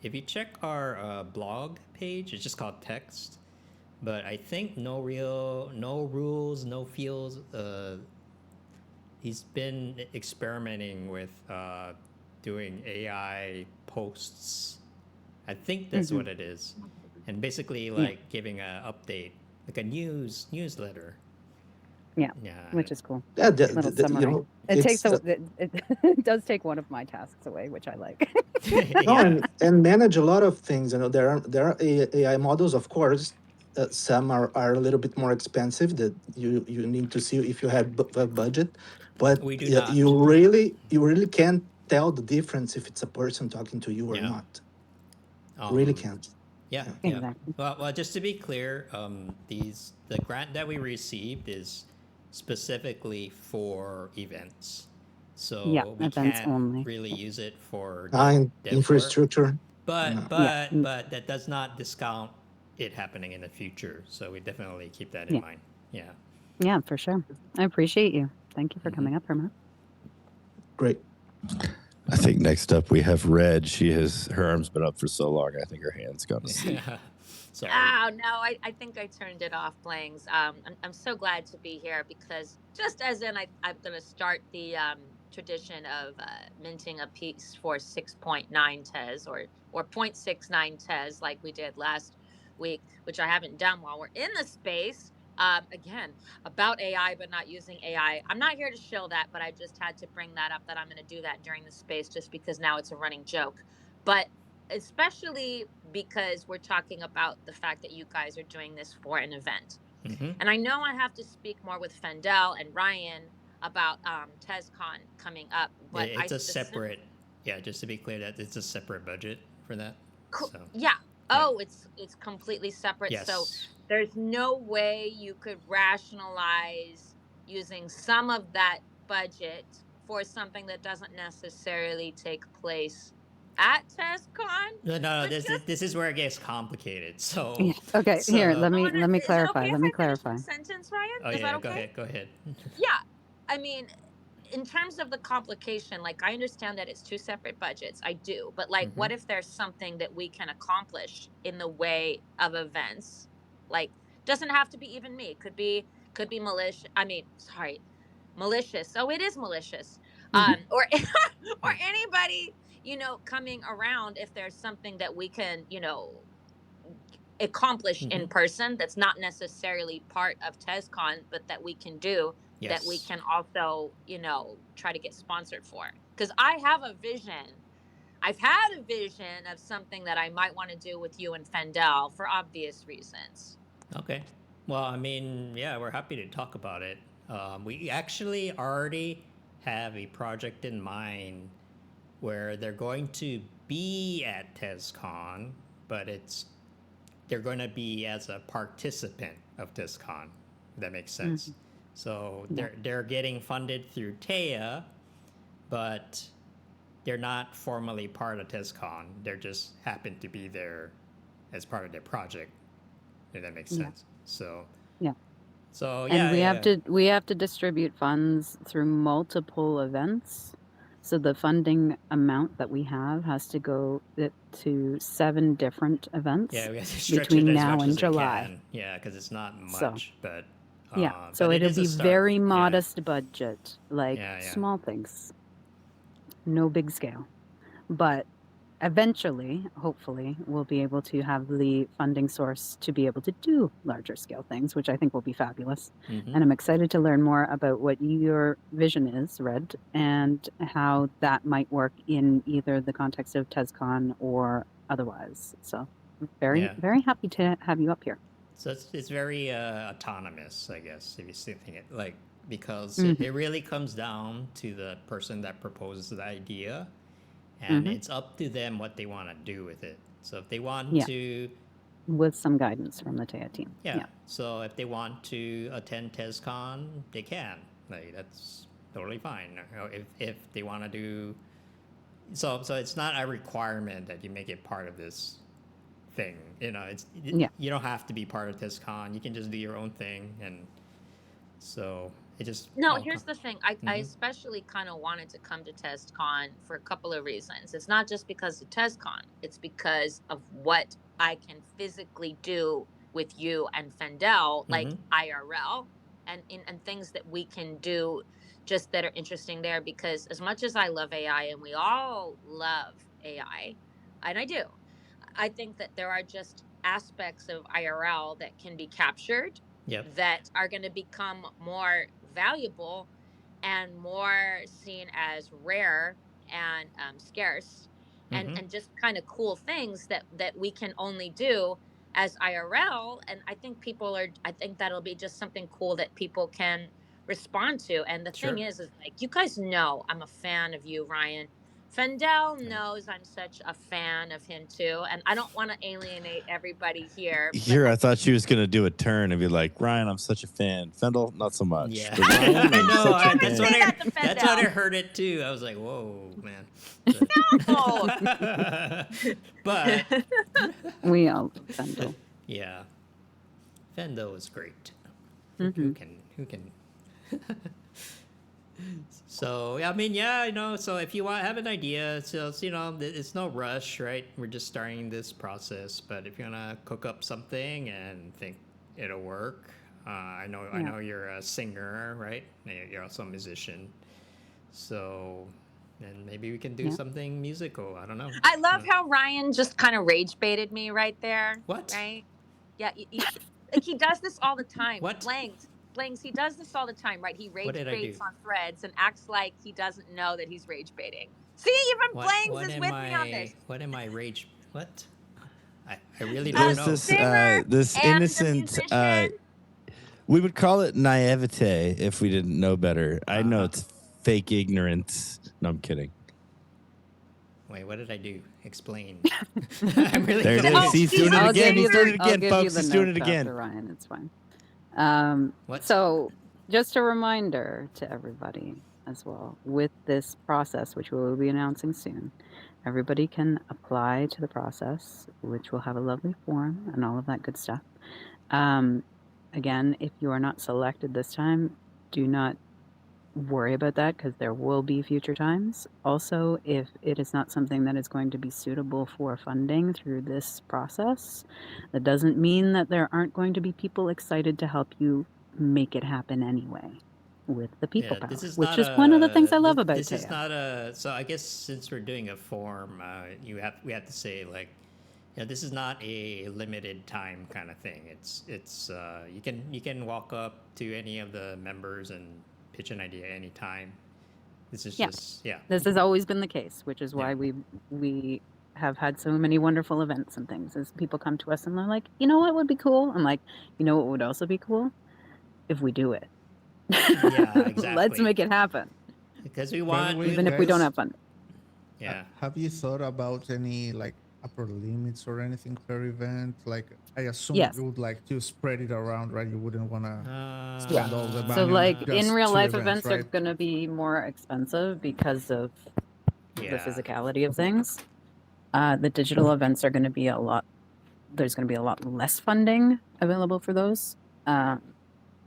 if you check our blog page, it's just called Text. But I think no rules, no fields he's been experimenting with doing AI posts. I think that's what it is, and basically like giving an update, like a newsletter. Yeah, Yeah, which is cool. Yeah, Little summary. you know, It it's takes it does take one of my tasks away, which I like. no, yeah. and manage a lot of things. You know, there are AI models, of course. Some are a little bit more expensive that you need to see if you have a budget, but We do not. you really can't tell the difference if it's a person talking to you or Yeah. not. Really can't. Yeah, Yeah. yeah. Exactly. Well, just to be clear, the grant that we received is specifically for events, so Yeah, we events can't only. really use it for dev work. Infrastructure. But Yeah. but that does not discount it happening in the future. So we definitely keep that in Yeah. mind. Yeah. Yeah, for sure. I appreciate you. Thank you for coming up, Herman. Great. I think next up we have Red. Her arm's been up for so long. I think her hand's gone to sleep. Sorry. Oh no, I think I turned it off, Blangs. I'm so glad to be here because just as in I'm gonna start the tradition of minting a piece for 6.9 Tez or 0.69 Tez like we did last week, which I haven't done while we're in the space. Again, about AI, but not using AI. I'm not here to shill that, but I just had to bring that up that I'm going to do that during the space just because now it's a running joke. But especially because we're talking about the fact that you guys are doing this for an event. And I know I have to speak more with Fendel and Ryan about Tezcon coming up, but it's a separate. Yeah, just to be clear, that it's a separate budget for that. Cool. So. Yeah. Oh, it's completely separate. Yes. So there's no way you could rationalize using some of that budget for something that doesn't necessarily take place at Tezcon. No. This is where it gets complicated. So Yeah. Okay, here, let me clarify. Is it okay Let me if I finish clarify. my sentence, Ryan? Oh, is yeah, that okay? Go ahead. Yeah. I mean, in terms of the complication, like I understand that it's two separate budgets. I do. But like what if there's something that we can accomplish in the way of events? Like doesn't have to be even me. Could be malicious. Malicious. Oh, it is malicious. Or or anybody, coming around if there's something that we can, accomplish in person that's not necessarily part of Tezcon, but that we can do that we can also, try to get sponsored for. Because I have a vision. I've had a vision of something that I might want to do with you and Fendel for obvious reasons. Okay. Well, I mean, yeah, we're happy to talk about it. We actually already have a project in mind where they're going to be at Tezcon, but they're going to be as a participant of Tezcon. If that makes sense. So they're getting funded through teia, but they're not formally part of Tezcon. They just happen to be there as part of their project. If that makes sense. So yeah. So and we have to distribute funds through multiple events. So the funding amount that we have has to go to 7 different events between now and July. Yeah, because it's not much, but so but it'll be very modest budget, like small things, no big scale. But eventually, hopefully, we'll be able to have the funding source to be able to do larger scale things, which I think will be fabulous. And I'm excited to learn more about what your vision is, Red, and how that might work in either the context of Tezcon or otherwise. So very happy to have you up here. So it's very autonomous, I guess, if you think it like, because it really comes down to the person that proposes the idea. And it's up to them what they want to do with it. So if they want to... With some guidance from the teia team. Yeah. So if they want to attend Tezcon, they can. Like, that's totally fine. If they want to do... So it's not a requirement that you make it part of this thing. You don't have to be part of Tezcon. You can just do your own thing. And so... Here's the thing. I especially kind of wanted to come to Tezcon for a couple of reasons. It's not just because of Tezcon. It's because of what I can physically do with you and Fendel, like IRL, and things that we can do just that are interesting there, because as much as I love AI, and we all love AI, and I do, I think that there are just aspects of IRL that can be captured that are going to become more valuable and more seen as rare and scarce, and just kind of cool things that we can only do as IRL. And I think that'll be just something cool that people can respond to. And the thing is like, you guys know I'm a fan of you, Ryan. Fendel knows I'm such a fan of him too, and I don't want to alienate everybody here. Here, I thought she was gonna do a turn and be like, "Ryan, I'm such a fan. Fendel, not so much." Yeah, But Ryan, I I'm know. such a That's fan. that's what I heard it too. I was like, "Whoa, man!" No. But We all love Fendel. yeah, Fendel is great. Mm-hmm. Who can? So I mean, yeah, you know. So if you have an idea, so you know, it's no rush, right? We're just starting this process. But if you wanna cook up something and think it'll work, I know you're a singer, right? You're also a musician, so then maybe we can do something musical. I don't know. I love how Ryan just kind of rage baited me right there. What? Right? Yeah, like he does this all the time. What? Blanks, he does this all the time, right? He rage did I baits do? on threads and acts like he doesn't know that he's rage baiting. See, even Blanks is with me on this. What am I rage? What? I really don't know. This innocent. We would call it naivete if we didn't know better. I know it's fake ignorance. No, I'm kidding. Wait, what did I do? Explain. I'm really there it is. He's doing it again. He's doing it again, folks. He's doing it again. Ryan, it's fine. What? So, just a reminder to everybody as well, with this process, which we will be announcing soon, everybody can apply to the process, which will have a lovely form and all of that good stuff. Again, if you are not selected this time, do not worry about that, because there will be future times. Also, if it is not something that is going to be suitable for funding through this process, that doesn't mean that there aren't going to be people excited to help you make it happen anyway with the people power, which is one of the things I love about this. Teia. Is not a. So I guess since we're doing a form, we have to say, like, you know, this is not a limited time kind of thing. It's you can walk up to any of the members and pitch an idea anytime. This is just This has always been the case, which is why we have had so many wonderful events and things. As people come to us and they're like, you know what would be cool? I'm like, you know what would also be cool? If we do it. Yeah, exactly. Let's make it happen. Because we want, even if we don't have funding. Yeah. Have you thought about any like upper limits or anything per event? Like, I assume you would like to spread it around, right? You wouldn't want to spend all the money. So like in real life events right? are going to be more expensive because of the physicality of things. The digital events are going to be there's going to be a lot less funding available for those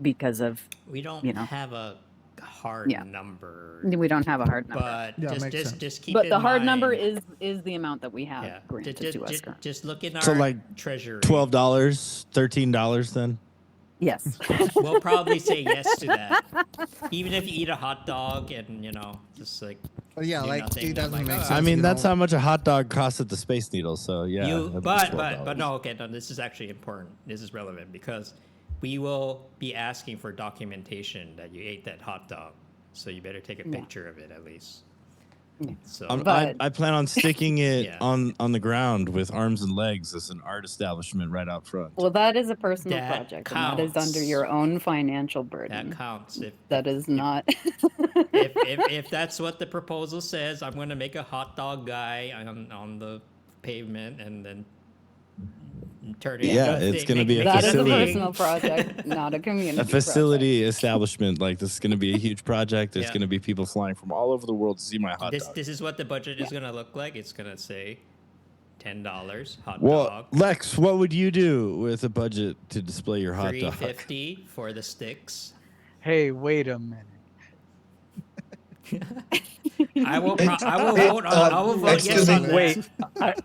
because of, we don't have a hard number. We don't have a hard number. But just keep but in the hard mind, number is the amount that we have granted to us. Just look in our So like treasury. $12, $13 then? Yes. We'll probably say yes to that. Even if you eat a hot dog and, you know, just like. But yeah, like nothing, it doesn't like, make sense. I mean, that's how much a hot dog costs at the Space Needle. So yeah. But no, okay, no, this is actually important. This is relevant because we will be asking for documentation that you ate that hot dog. So you better take a picture of it at least. So I plan on sticking it on the ground with arms and legs as an art establishment right out front. Well, that is a personal project, and that is under your own financial burden. That counts. That is not. if that's what the proposal says, I'm going to make a hot dog guy on the pavement and then turn it. Yeah, it's going to be a facility. That is a personal project, not a community. A facility establishment. Like, this is going to be a huge project. There's going to be people flying from all over the world to see my hot dog. This is what the budget is going to look like. It's going to say $10 hot well, dog. Lex, what would you do with a budget to display your hot dog? $3.50 for the sticks. Hey, wait a minute. I will vote yes on that. Wait,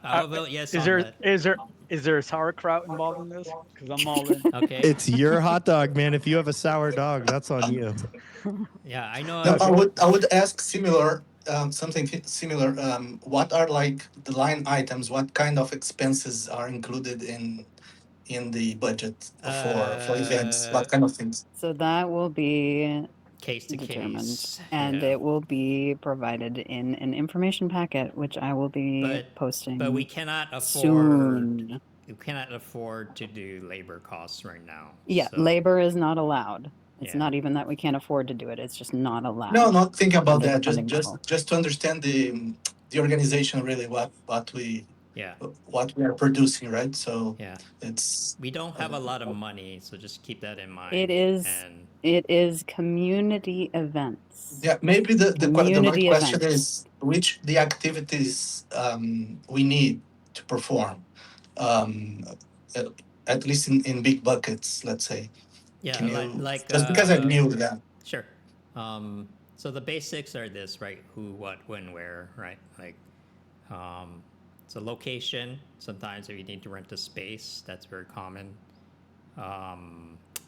I will vote yes on that. Is there a sauerkraut involved in this? Because I'm all in. Okay. It's your hot dog, man. If you have a sour dog, that's on you. Yeah, I know. No, I would ask similar something similar. What are like the line items? What kind of expenses are included in the budget for events? What kind of things? So that will be case to determined, case, and yeah. it will be provided in an information packet, which I will be posting. But we cannot afford. Soon. We cannot afford to do labor costs right now. Yeah, so. Labor is not allowed. It's Yeah. not even that we can't afford to do it. It's just not allowed. No, not thinking about under the that. funding model. Just to understand the organization really, what we Yeah. what we are producing, right? So Yeah. it's We don't have a lot of money, so just keep that in mind. It is community events. yeah. Maybe the right Community question events. is which the activities we need to perform, at least in big buckets, let's say. Yeah, Can you like just because I'm new to that? Sure. So the basics are this, right? Who, what, when, where, right? Like, so location. Sometimes if you need to rent a space, that's very common.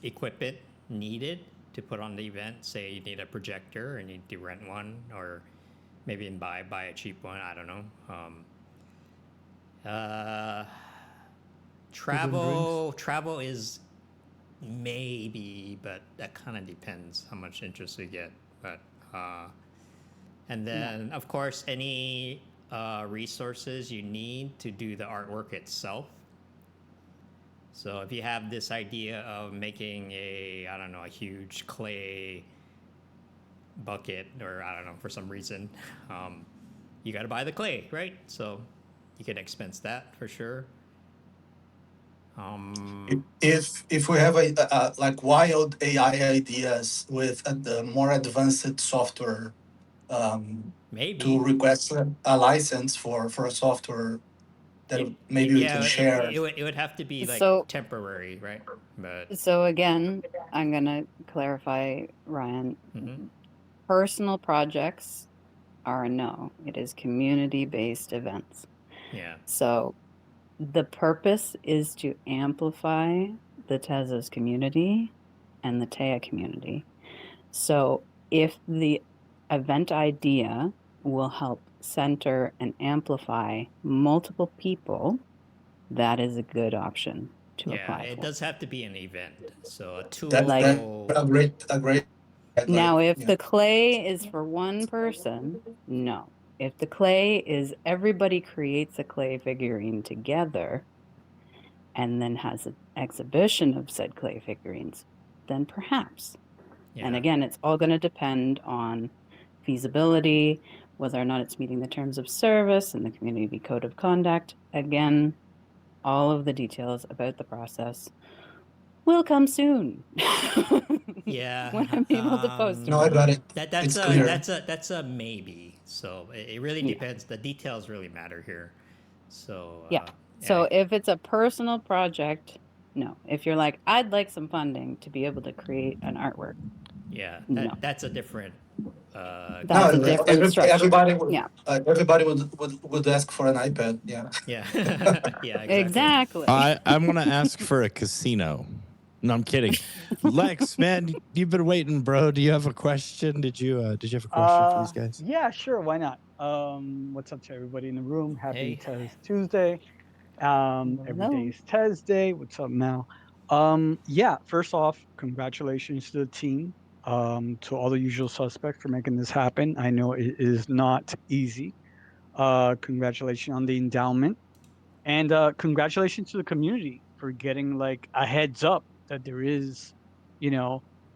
Equipment needed to put on the event. Say you need a projector and you need to rent one, or maybe buy a cheap one. I don't know. Travel is maybe, but that kind of depends how much interest we get. But and then of course any resources you need to do the artwork itself. So if you have this idea of making a huge clay bucket, or I don't know, for some reason, you got to buy the clay, right? So you can expense that for sure. If we have a like wild AI ideas with the more advanced software, maybe to request a license for a software that maybe we can share. It would have to be like temporary, right? But so again, I'm gonna clarify, Ryan. Personal projects are a no. It is community-based events. Yeah. So the purpose is to amplify the Tezos community and the teia community. So if the event idea will help center and amplify multiple people, that is a good option to apply for. It does have to be an event. So a tool. That's a great. Now, if the clay is for one person, no. If the clay is everybody creates a clay figurine together and then has an exhibition of said clay figurines, then perhaps. Yeah. And again, it's all going to depend on feasibility, whether or not it's meeting the terms of service and the community code of conduct. Again, all of the details about the process will come soon. Yeah. When I'm able to post. No, I got it. That's a maybe. So it really depends. The details really matter here. So yeah. So if it's a personal project, no. If you're like, I'd like some funding to be able to create an artwork. Yeah. No. That's a different. That's a different structure. Everybody would ask for an iPad. Yeah. Yeah. Yeah. Exactly. I'm gonna ask for a casino. No, I'm kidding. Lex, man, you've been waiting, bro. Do you have a question? Did you have a question for these guys? Yeah, sure. Why not? What's up to everybody in the room? Happy Tez Tuesday. Every day is Tez Day. What's up, Mel? Yeah, first off, congratulations to the team. To all the usual suspects for making this happen. I know it is not easy. Congratulations on the endowment. And congratulations to the community for getting like a heads up that there is,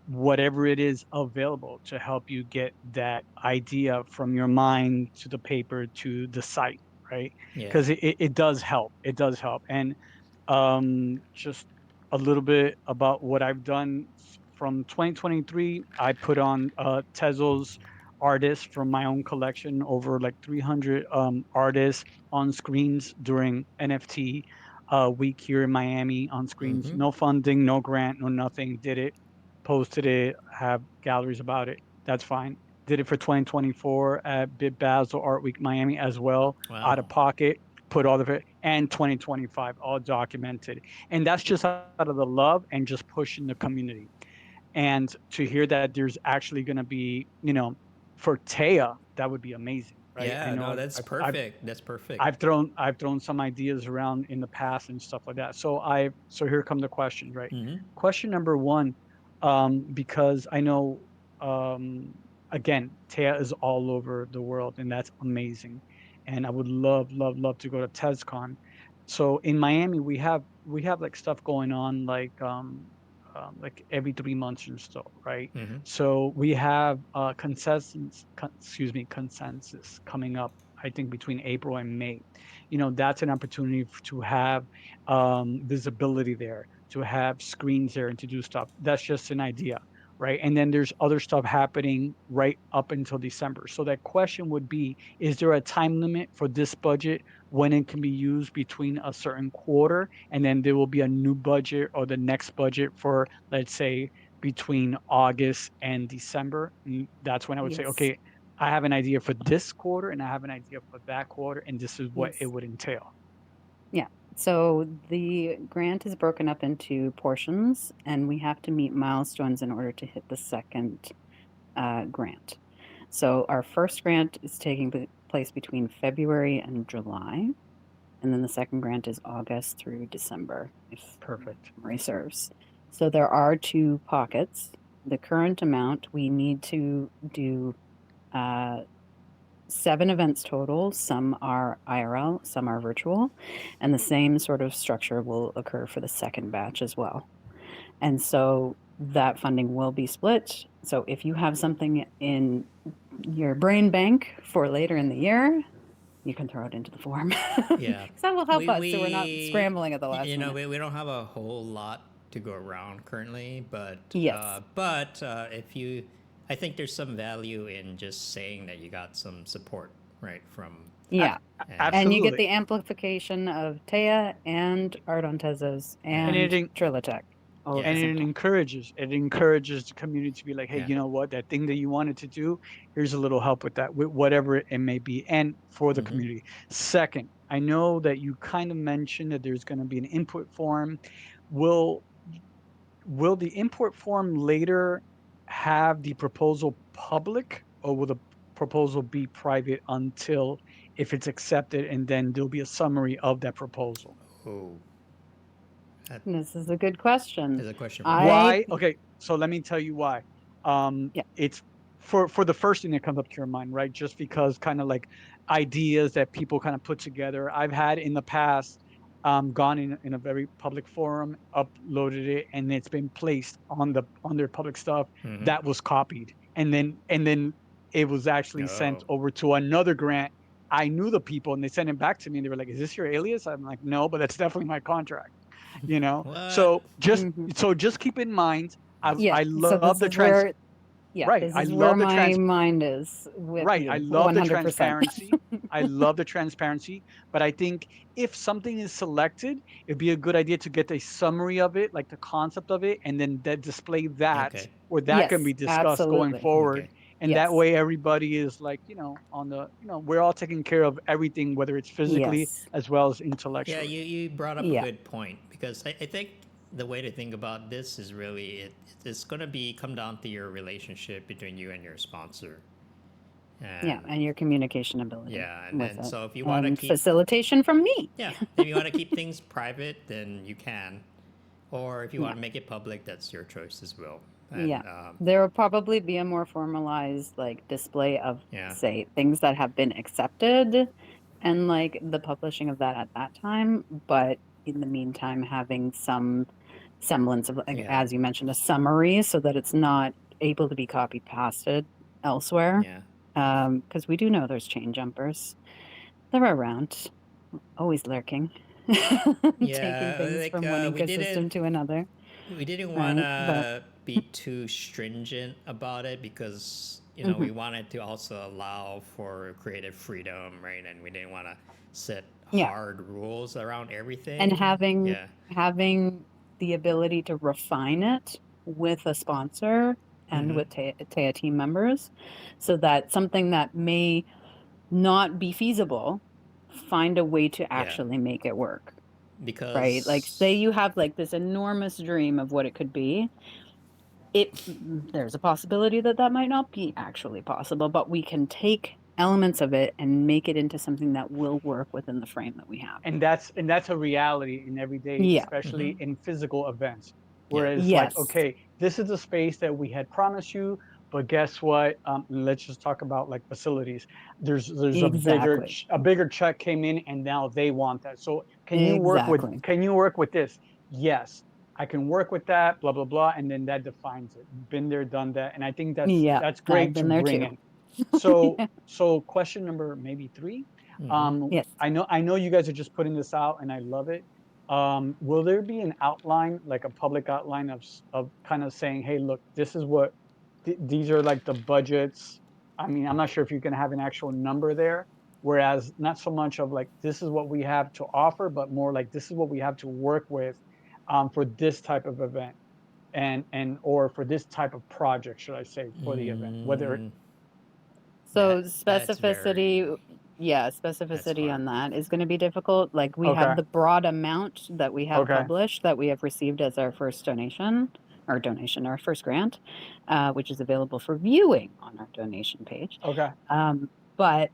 whatever it is available to help you get that idea from your mind to the paper to the site, right? Because it does help. It does help. And just a little bit about what I've done from 2023. I put on Tezos artists from my own collection, over like 300 artists on screens during NFT week here in Miami on screens. No funding, no grant, no nothing. Did it, posted it, have galleries about it. That's fine. Did it for 2024 at Bit Basel Art Week Miami as well, out of pocket. Put all of it, and 2025, all documented. And that's just out of the love and just pushing the community. And to hear that there's actually going to be, for Teia, that would be amazing, right? I Yeah, no, know that's perfect. That's perfect. I've thrown some ideas around in the past and stuff like that. So here come the questions, right? Question number one, because I know, again, Teia is all over the world, and that's amazing. And I would love, love, love to go to Tezcon. So in Miami, we have like stuff going on, like every 3 months or so, right? So we have consensus coming up, I think, between April and May. That's an opportunity to have visibility there, to have screens there, and to do stuff. That's just an idea, right? And then there's other stuff happening right up until December. So that question would be, is there a time limit for this budget when it can be used between a certain quarter, and then there will be a new budget or the next budget for, let's say, between August and December? And that's when I would say, okay, I have an idea for this quarter and I have an idea for that quarter, and this is what it would entail. Yeah. So the grant is broken up into portions, and we have to meet milestones in order to hit the second grant. So our first grant is taking place between February and July, and then the second grant is August through December, if memory serves. So there are 2 pockets. The current amount, we need to do 7 events total. Some are IRL, some are virtual, and the same sort of structure will occur for the second batch as well. And so that funding will be split. So if you have something in your brain bank for later in the year, you can throw it into the form. Yeah. Because that will help us, so we're not scrambling at the last minute. We don't have a whole lot to go around currently, but yes. If you, I think there's some value in just saying that you got some support, right, from... Yeah. Absolutely. And you get the amplification of Teia and Art on Tezos and Trilotech. And it encourages the community to be like, hey, you know what, that thing that you wanted to do, here's a little help with that, with whatever it may be, and for the community. Second, I know that you kind of mentioned that there's going to be an input form. Will the input form later have the proposal public, or will the proposal be private until, if it's accepted, and then there'll be a summary of that proposal? This is a good question. There's a question. Why? Okay, so let me tell you why. It's for the first thing that comes up to your mind, right? Just because kind of like ideas that people kind of put together. I've had in the past gone in a very public forum, uploaded it, and it's been placed on their public stuff that was copied, and then it was actually sent over to another grant. I knew the people, and they sent it back to me, and they were like, "Is this your alias?" I'm like, "No, but that's definitely my contract." So just keep in mind, I love the transparency. Right. This is where my mind is with you. I love 100%. the transparency. I love the transparency. But I think if something is selected, it'd be a good idea to get a summary of it, like the concept of it, and then display that, or that can be discussed going forward. And that way everybody is like, on the, we're all taking care of everything, whether it's physically as well as intellectually. Yeah, you brought up a good point, because I think the way to think about this is really it's going to come down to your relationship between you and your sponsor. And your communication ability. Yeah, and then so if you want to keep facilitation from me. Yeah, if you want to keep things private, then you can, or if you want to make it public, that's your choice as well. And, there will probably be a more formalized display of say things that have been accepted, and the publishing of that at that time. But in the meantime, having some semblance of, as you mentioned, a summary, so that it's not able to be copy pasted elsewhere. Because we do know there's chain jumpers. They're around, always lurking, taking things from one ecosystem to another. We didn't want to be too stringent about it, because we wanted to also allow for creative freedom, right? And we didn't want to set hard rules around everything. And having the ability to refine it with a sponsor and with Teia team members, so that something that may not be feasible find a way to actually make it work. Because right, like say you have like this enormous dream of what it could be, there's a possibility that that might not be actually possible, but we can take elements of it and make it into something that will work within the frame that we have. And that's a reality in every day, especially in physical events. Whereas like, okay, this is a space that we had promised you, but guess what? Let's just talk about like facilities. There's a bigger check came in, and now they want that. So can you work with this? Yes, I can work with that. Blah blah blah, and then that defines it. Been there, done that, and I think that's great to bring in. So so question number maybe 3. Yes. I know you guys are just putting this out, and I love it. Will there be an outline, like a public outline of kind of saying, hey, look, this is what these are like the budgets. I mean, I'm not sure if you can have an actual number there. Whereas not so much of like this is what we have to offer, but more like this is what we have to work with for this type of event, and or for this type of project, should I say, for the event, whether. So specificity, specificity on that is going to be difficult. Like we have the broad amount that we have published that we have received as our first our first grant, which is available for viewing on our donation page. But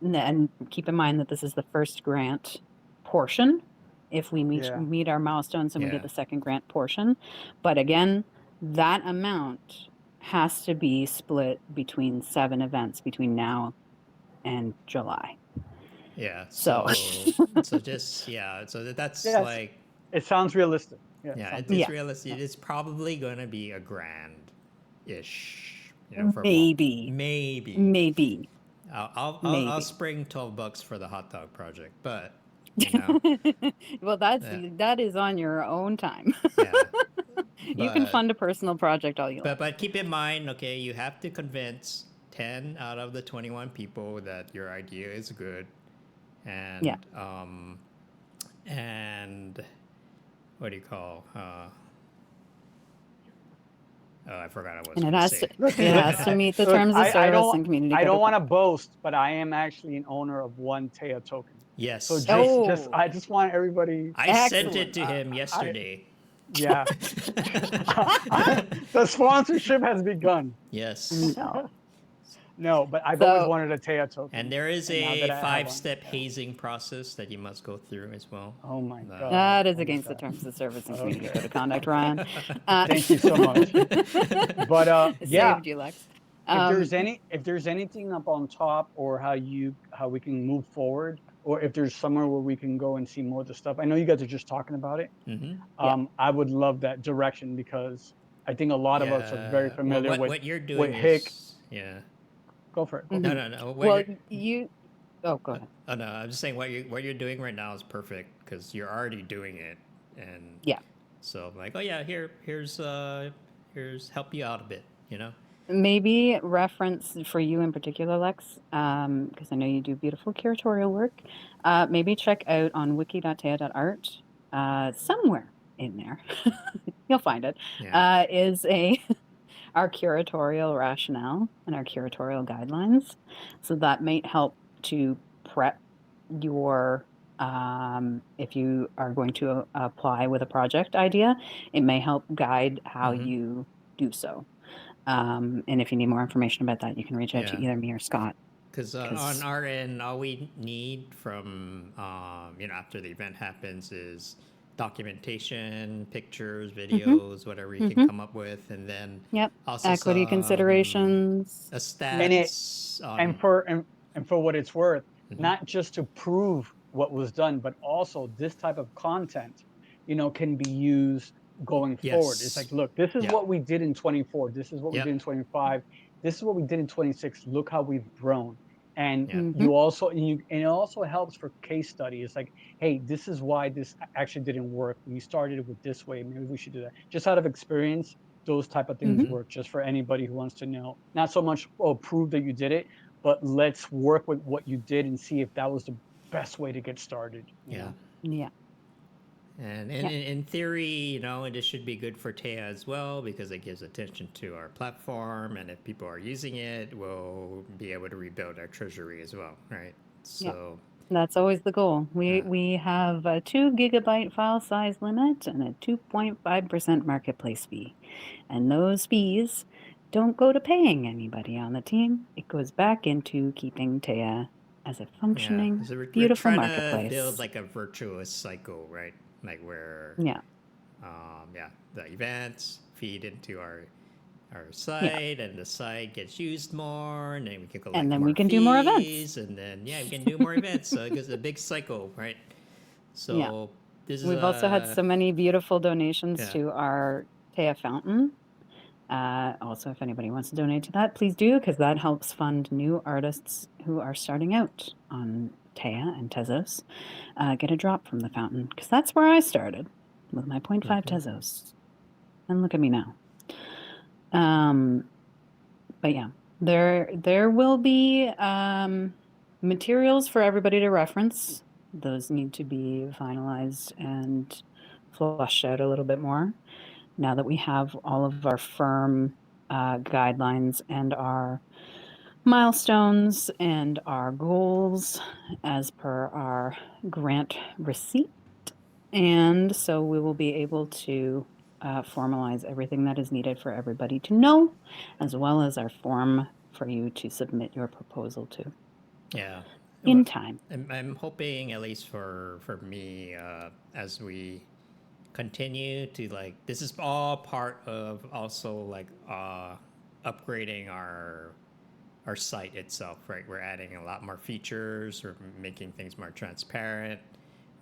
and keep in mind that this is the first grant portion. If we meet our milestones and we get the second grant portion, but again, that amount has to be split between 7 events between now and July. Yeah. So just so that's like it sounds realistic. It's realistic. It's probably going to be a grand-ish. For maybe. I'll spring $12 for the hot dog project, but well, that is on your own time. You can fund a personal project all you like. But keep in mind, okay, you have to convince 10 out of the 21 people that your idea is good, and and what do you call? I forgot I was. And it has to meet the terms of service and community. I don't want to boast, but I am actually an owner of 1 teia token. Yes. So I just want everybody. I sent it to him yesterday. The sponsorship has begun. Yes. No, but I've always wanted a teia token. And there is a 5-step hazing process that you must go through as well. Oh my God. That is against the terms of service and community code of conduct, Ryan. Thank you so much. But saved you, Lex. If there's anything up on top, or how we can move forward, or if there's somewhere where we can go and see more of the stuff. I know you guys are just talking about it. I would love that direction, because I think a lot of us are very familiar with what you're doing. Go for it. No. Well, go ahead. Oh no, I'm just saying what you're doing right now is perfect, because you're already doing it, and so I'm like, oh yeah, here's help you out a bit, Maybe reference for you in particular, Lex, because I know you do beautiful curatorial work. Maybe check out on wiki.teia.art, somewhere in there, you'll find it. Is our curatorial rationale and our curatorial guidelines. So that might help to prep your, if you are going to apply with a project idea, it may help guide how you do so. And if you need more information about that, you can reach out to either me or Scott. Because on our end, all we need from, after the event happens is documentation, pictures, videos, whatever you can come up with, and then also equity considerations, a stats, and for what it's worth, not just to prove what was done, but also this type of content, can be used going forward. It's like, look, this is what we did in 24. This is what we did in 25. This is what we did in 26. Look how we've grown. And you also, and it also helps for case study. It's like, hey, this is why this actually didn't work. We started with this way. Maybe we should do that. Just out of experience, those type of things work, just for anybody who wants to know. Not so much, prove that you did it, but let's work with what you did and see if that was the best way to get started. Yeah. And in theory, it should be good for teia as well, because it gives attention to our platform, and if people are using it, we'll be able to rebuild our treasury as well, right? So That's always the goal. We have a 2 gigabyte file size limit and a 2.5% marketplace fee. And those fees don't go to paying anybody on the team. It goes back into keeping Teia as a functioning, so we're beautiful trying marketplace. to build like a virtuous cycle, right? Like where the events feed into our site, and the site gets used more, and then we can collect and then more we can fees, do more events, and then we can do more events. So it goes a big cycle, right? So this is we've also had so many beautiful donations to our Teia fountain. Also, if anybody wants to donate to that, please do, because that helps fund new artists who are starting out on Teia and Tezos. Get a drop from the fountain, because that's where I started with my 0.5 Tezos. And look at me now. But yeah, there will be materials for everybody to reference. Those need to be finalized and flushed out a little bit more now that we have all of our firm guidelines and our milestones and our goals as per our grant receipt. And so we will be able to formalize everything that is needed for everybody to know, as well as our form for you to submit your proposal to. Yeah. In time. I'm hoping, at least for me, as we continue to this is all part of also upgrading our site itself, right? We're adding a lot more features, we're making things more transparent.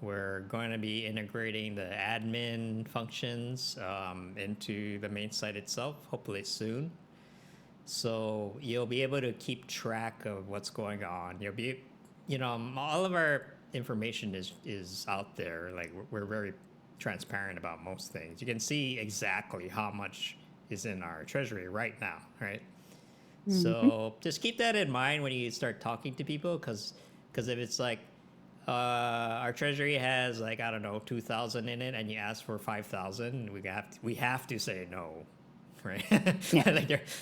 We're going to be integrating the admin functions into the main site itself, hopefully soon. So you'll be able to keep track of what's going on. You'll be, all of our information is out there. Like we're very transparent about most things. You can see exactly how much is in our treasury right now, right? So just keep that in mind when you start talking to people, because if it's like our treasury has 2,000 in it, and you ask for 5,000, we have to say no, right?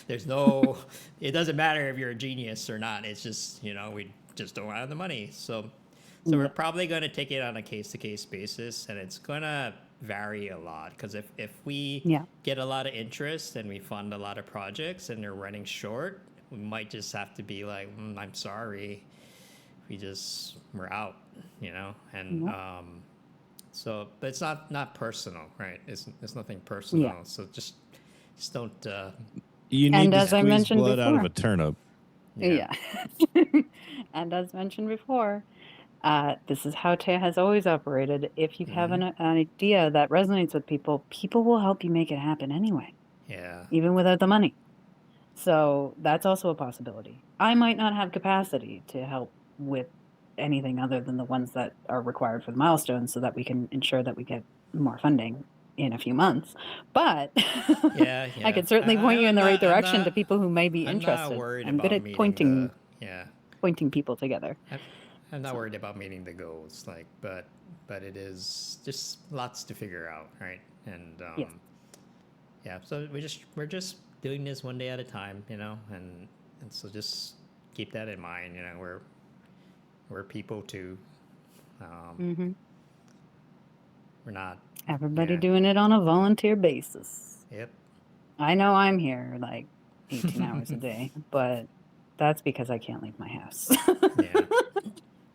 There's no, it doesn't matter if you're a genius or not. It's just we just don't have the money. So we're probably going to take it on a case-to-case basis, and it's going to vary a lot, because if we get a lot of interest and we fund a lot of projects and they're running short, we might just have to be like, I'm sorry, we're out, and so, but it's not personal, right? It's nothing personal. So just don't you need to squeeze blood out of a turnip. And as mentioned before, this is how Teia has always operated. If you have an idea that resonates with people will help you make it happen anyway. Even without the money. So that's also a possibility. I might not have capacity to help with anything other than the ones that are required for the milestones, so that we can ensure that we get more funding in a few months. But I can certainly point you in the right direction to people who may be interested. I'm good at pointing people together. I'm not worried about meeting the goals, but it is just lots to figure out, right? And so we're just doing this one day at a time, and so just keep that in mind. We're people too. We're not everybody doing it on a volunteer basis. Yep. I know I'm here 18 hours a day, but that's because I can't leave my house.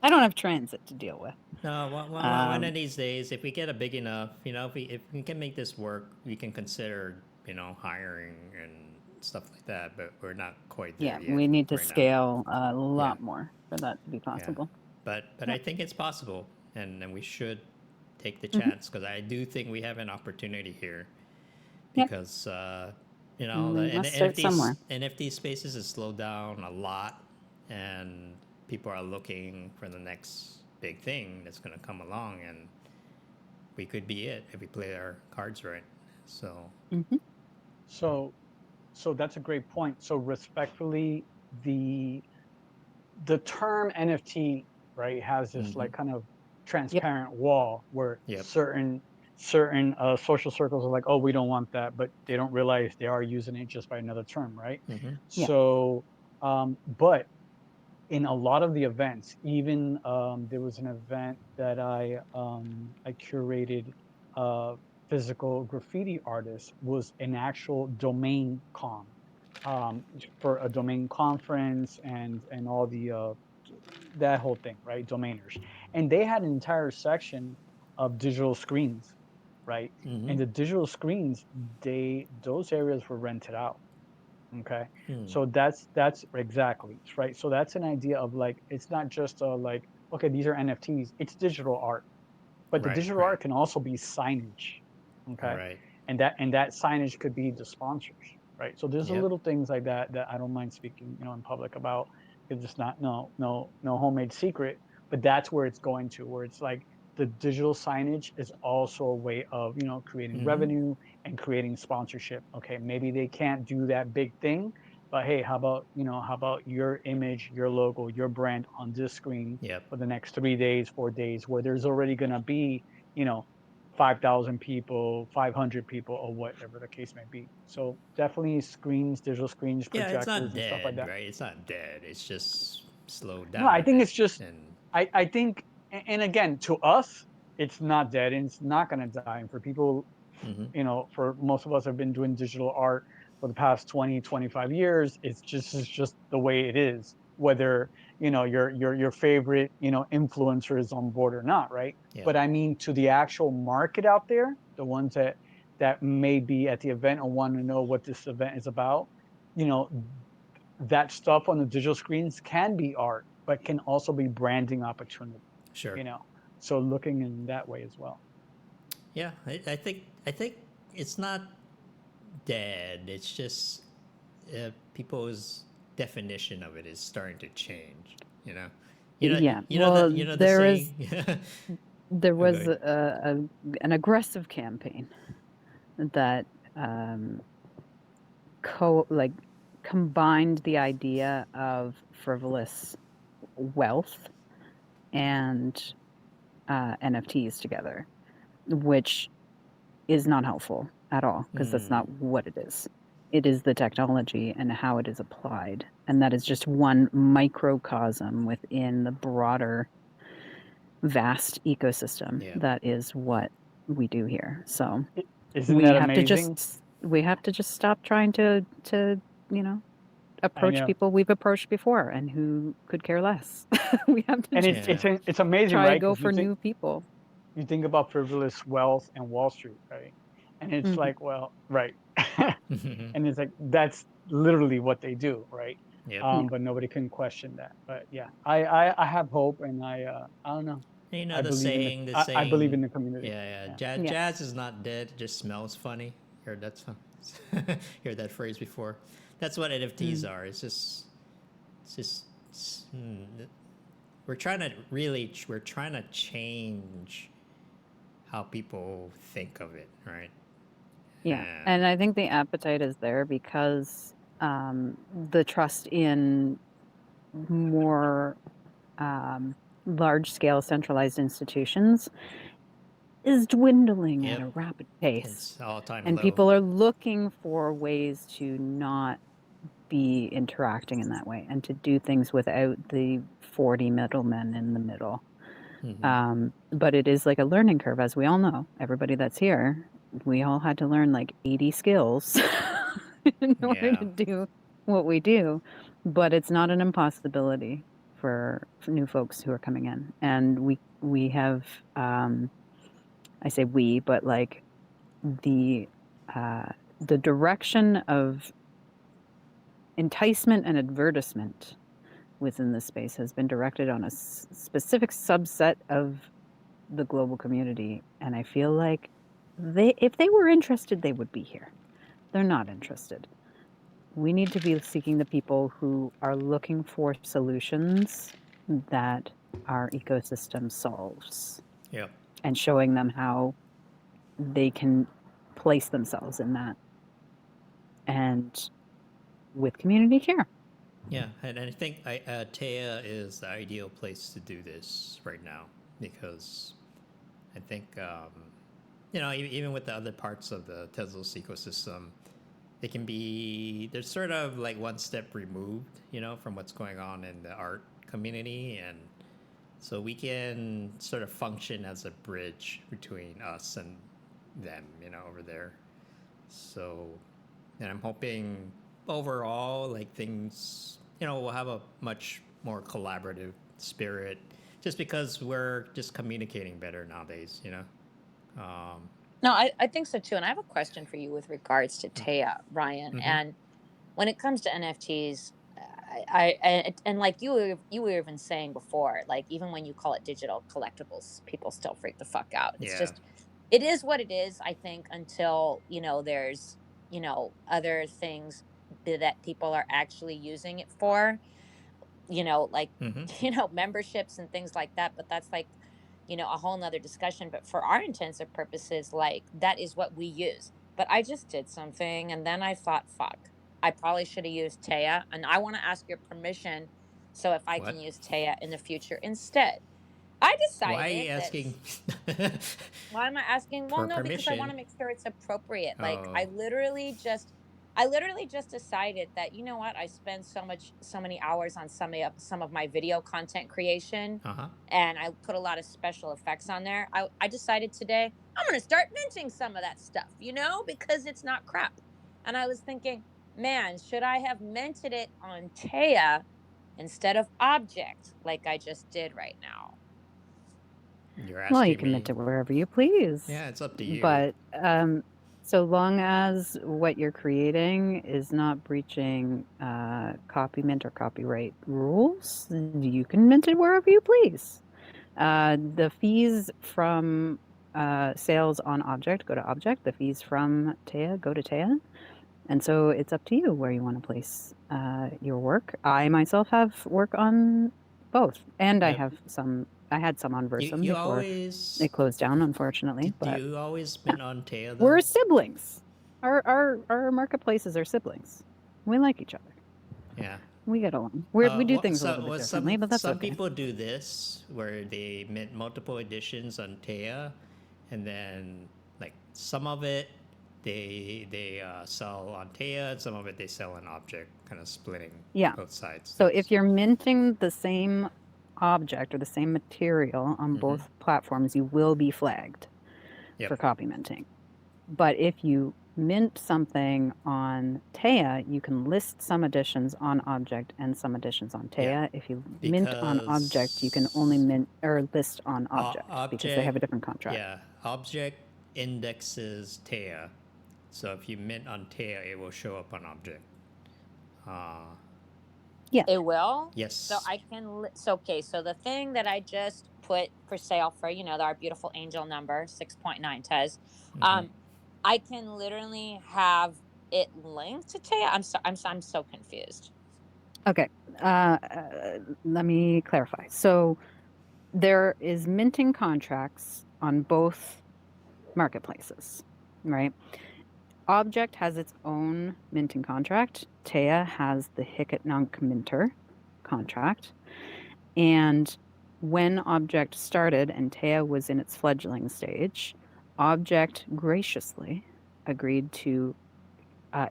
I don't have transit to deal with. No, one of these days, if we get a big enough, if we can make this work, we can consider, hiring and stuff like that. But we're not quite there yet. We need to scale a lot more for that to be possible. But I think it's possible, and we should take the chance, because I do think we have an opportunity here. Because the NFT spaces has slowed down a lot, and people are looking for the next big thing that's going to come along, and we could be it if we play our cards right. So so that's a great point. So respectfully, the term NFT, right, has this kind of transparent wall where certain social circles are like, oh, we don't want that, but they don't realize they are using it just by another term, right? So but in a lot of the events, even there was an event that I curated. Physical graffiti artist was an actual domain con, for a domain conference and all the that whole thing, right? Domainers, and they had an entire section of digital screens, right? Mm-hmm. And the digital screens, those areas were rented out. Okay. So that's exactly right. So that's an idea of like, it's not just like, okay, these are NFTs, it's digital art, but the Right. digital Right. art can also be signage. Okay. Right. And that signage could be the sponsors, right? So there's a Yep. little things like that that I don't mind speaking, in public about, because it's not no homemade secret, but that's where it's going to, where it's like the digital signage is also a way of, creating Mm-hmm. revenue and creating sponsorship. Okay, maybe they can't do that big thing, but hey, how about your image, your logo, your brand on this screen Yep. for the next 3 days, 4 days, where there's already going to be, you know 5,000 people, 500 people, or whatever the case may be. So definitely screens, digital screens, Yeah, it's not projectors, and stuff like dead, that. right? It's not dead. It's just slowed No, down I a think bit. it's just, And I think, and again, to us, it's not dead and it's not going to die. And for people, mm-hmm. for most of us have been doing digital art for the past 20, 25 years. It's just the way it is, whether, your favorite, influencer is on board or not. Right. Yeah. But I mean, to the actual market out there, the ones that may be at the event and want to know what this event is about, you know, that stuff on the digital screens can be art, but can also be branding opportunity, Sure. you know. So looking in that way as well. Yeah, I think it's not dead. It's just people's definition of it is starting to change. You know, Yeah. you know Well, the you know the saying. there Oh, go was ahead. an aggressive campaign that um, combined the idea of frivolous wealth and NFTs together, which is not helpful at all, because that's not what it is. It is the technology and how it is applied, and that is just one microcosm within the broader vast ecosystem. Yeah. That is what we do here. So Isn't that amazing? we have to just stop trying to I approach know. people we've approached before and who could care less. We have to And just Yeah. it's amazing, try to right? go Because for new people. you think about frivolous wealth and Wall Street, right? And it's Mhm. like, well, right. And it's like, that's literally what they do, right? Yep. Yeah. But nobody can question that. But yeah, I have hope, and I don't know. You know I the believe in saying. The I believe saying. in the community. Yeah, yeah. Yeah. Yeah. Jazz is not dead. It just smells funny. Heard that? Heard that phrase before. That's what NFTs Mm. are. It's just. We're trying to we're trying to change how people think of it, right? Yeah. And And I think the appetite is there because the trust in more large scale centralized institutions is dwindling at yep, a rapid pace. it's all time And low. people are looking for ways to not be interacting in that way and to do things without the 40 middlemen in the middle. But it is like a learning curve, as we all know. Everybody that's here, we all had to learn like 80 skills in order Yeah. to do what we do. But it's not an impossibility for new folks who are coming in. And we have I say we, but like the the direction of enticement and advertisement within this space has been directed on a specific subset of the global community, and I feel like if they were interested, they would be here. They're not interested. We need to be seeking the people who are looking for solutions that our ecosystem solves. Yep. And showing them how they can place themselves in that, and with community care. Yeah, and I think Teia is the ideal place to do this right now because I think even with the other parts of the Tezos ecosystem, they can be they're sort of like one step removed, from what's going on in the art community, and so we can sort of function as a bridge between us and them, over there. So, and I'm hoping overall, like things, we'll have a much more collaborative spirit, just because we're just communicating better nowadays. No, I think so too. And I have a question for you with regards to Teia, Ryan. And when it comes to NFTs, and like you were even saying before, like even when you call it digital collectibles, people still freak the fuck out. It's just, it is what it is. I think until there's other things that people are actually using it for, like memberships and things like that. But that's like a whole nother discussion. But for our intensive purposes, like that is what we use. But I just did something and then I thought, fuck, I probably should have used Teia, and I want to ask your permission so if I can use Teia in the future instead. I decided. Why are you asking? Why am I asking? Well, no, because I want to make sure it's appropriate. Like I literally just decided that, you know what, I spend so many hours on some of my video content creation, and I put a lot of special effects on there. I decided today I'm going to start minting some of that stuff, because it's not crap. And I was thinking, man, should I have minted it on Teia instead of Object like I just did right now? You're asking well, you can mint it wherever you please. Yeah, it's up to you. But so long as what you're creating is not breaching copy mint or copyright rules, you can mint it wherever you please. The fees from sales on Object go to Object. The fees from Teia go to Teia. And so it's up to you where you want to place your work. I myself have work on both, and I had some on Versum before it closed down, unfortunately. Do you always mint on Teia, though? We're siblings. Our marketplaces are siblings. We like each other. Yeah. We get along. We do things a little bit differently, but that's some people do this where they mint multiple editions on Teia, and then like some of it they sell on Teia, and some of it they sell on Object, kind of splitting both sides. So if you're minting the same object or the same material on both platforms, you will be flagged for copy minting. But if you mint something on Teia, you can list some editions on Object and some editions on Teia. If you mint on Object, you can only mint or list on Object because they have a different contract. Yeah, Object indexes Teia. So if you mint on Teia, it will show up on Object. Yeah. It will? Yes. So I can... So the thing that I just put for sale for, our beautiful angel number, 6.9 Tez, I can literally have it linked to Teia? I'm so confused. Okay. Let me clarify. So there is minting contracts on both marketplaces, right? Object has its own minting contract. Teia has the Hicketnunk Minter contract. And when Object started and Teia was in its fledgling stage, Object graciously agreed to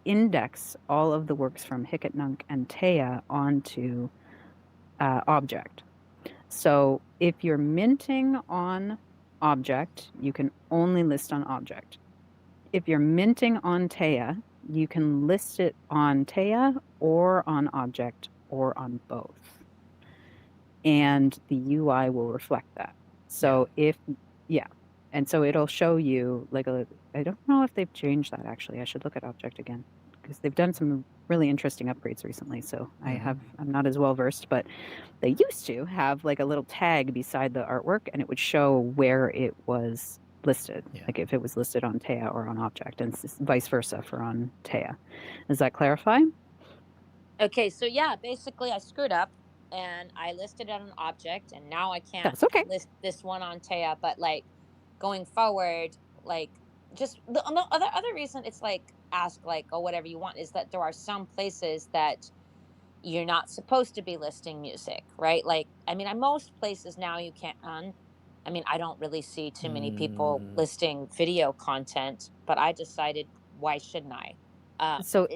index all of the works from Hicketnunk and Teia onto Object. So if you're minting on Object, you can only list on Object. If you're minting on Teia, you can list it on Teia or on Object or on both. And the UI will reflect that. So and so it'll show you like I don't know if they've changed that actually. I should look at Object again because they've done some really interesting upgrades recently. So I'm not as well versed, but they used to have like a little tag beside the artwork and it would show where it was listed, like if it was listed on Teia or on Object, and vice versa for on Teia. Does that clarify? Okay, so basically I screwed up and I listed it on Object, and now I can't list this one on Teia. But like going forward, like just the other reason it's like ask like whatever you want is that there are some places that you're not supposed to be listing music, right? Like most places now you can't. I don't really see too many people listing video content, but I decided, why shouldn't I? So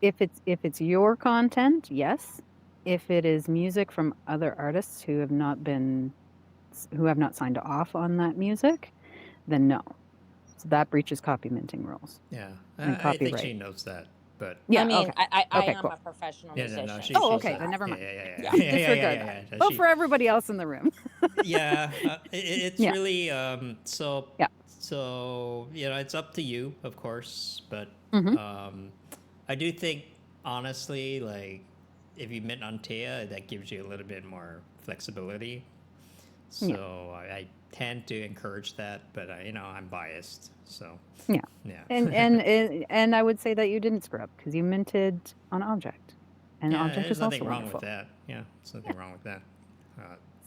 if it's your content, yes, If it is music from other artists who have not signed off on that music, then no. So that breaches copy minting rules. Yeah, And I think she copyright. knows that, but Yeah, I mean, okay. I Okay, am cool. a professional yeah, no, musician. she, Oh, she's okay, then never mind. Yeah, Disregard that. yeah. Vote for everybody else in the room. Yeah, it's Yeah. really so. Yeah. So it's up to you, of course, but Mhm. I do think honestly, like if you mint on Teia, that gives you a little bit more flexibility. So I tend to encourage that, but I'm biased, so Yeah. yeah. And I would say that you didn't screw up because you minted on object, and Yeah, object there's is also nothing wrong wonderful. with that. Yeah, there's nothing wrong with that.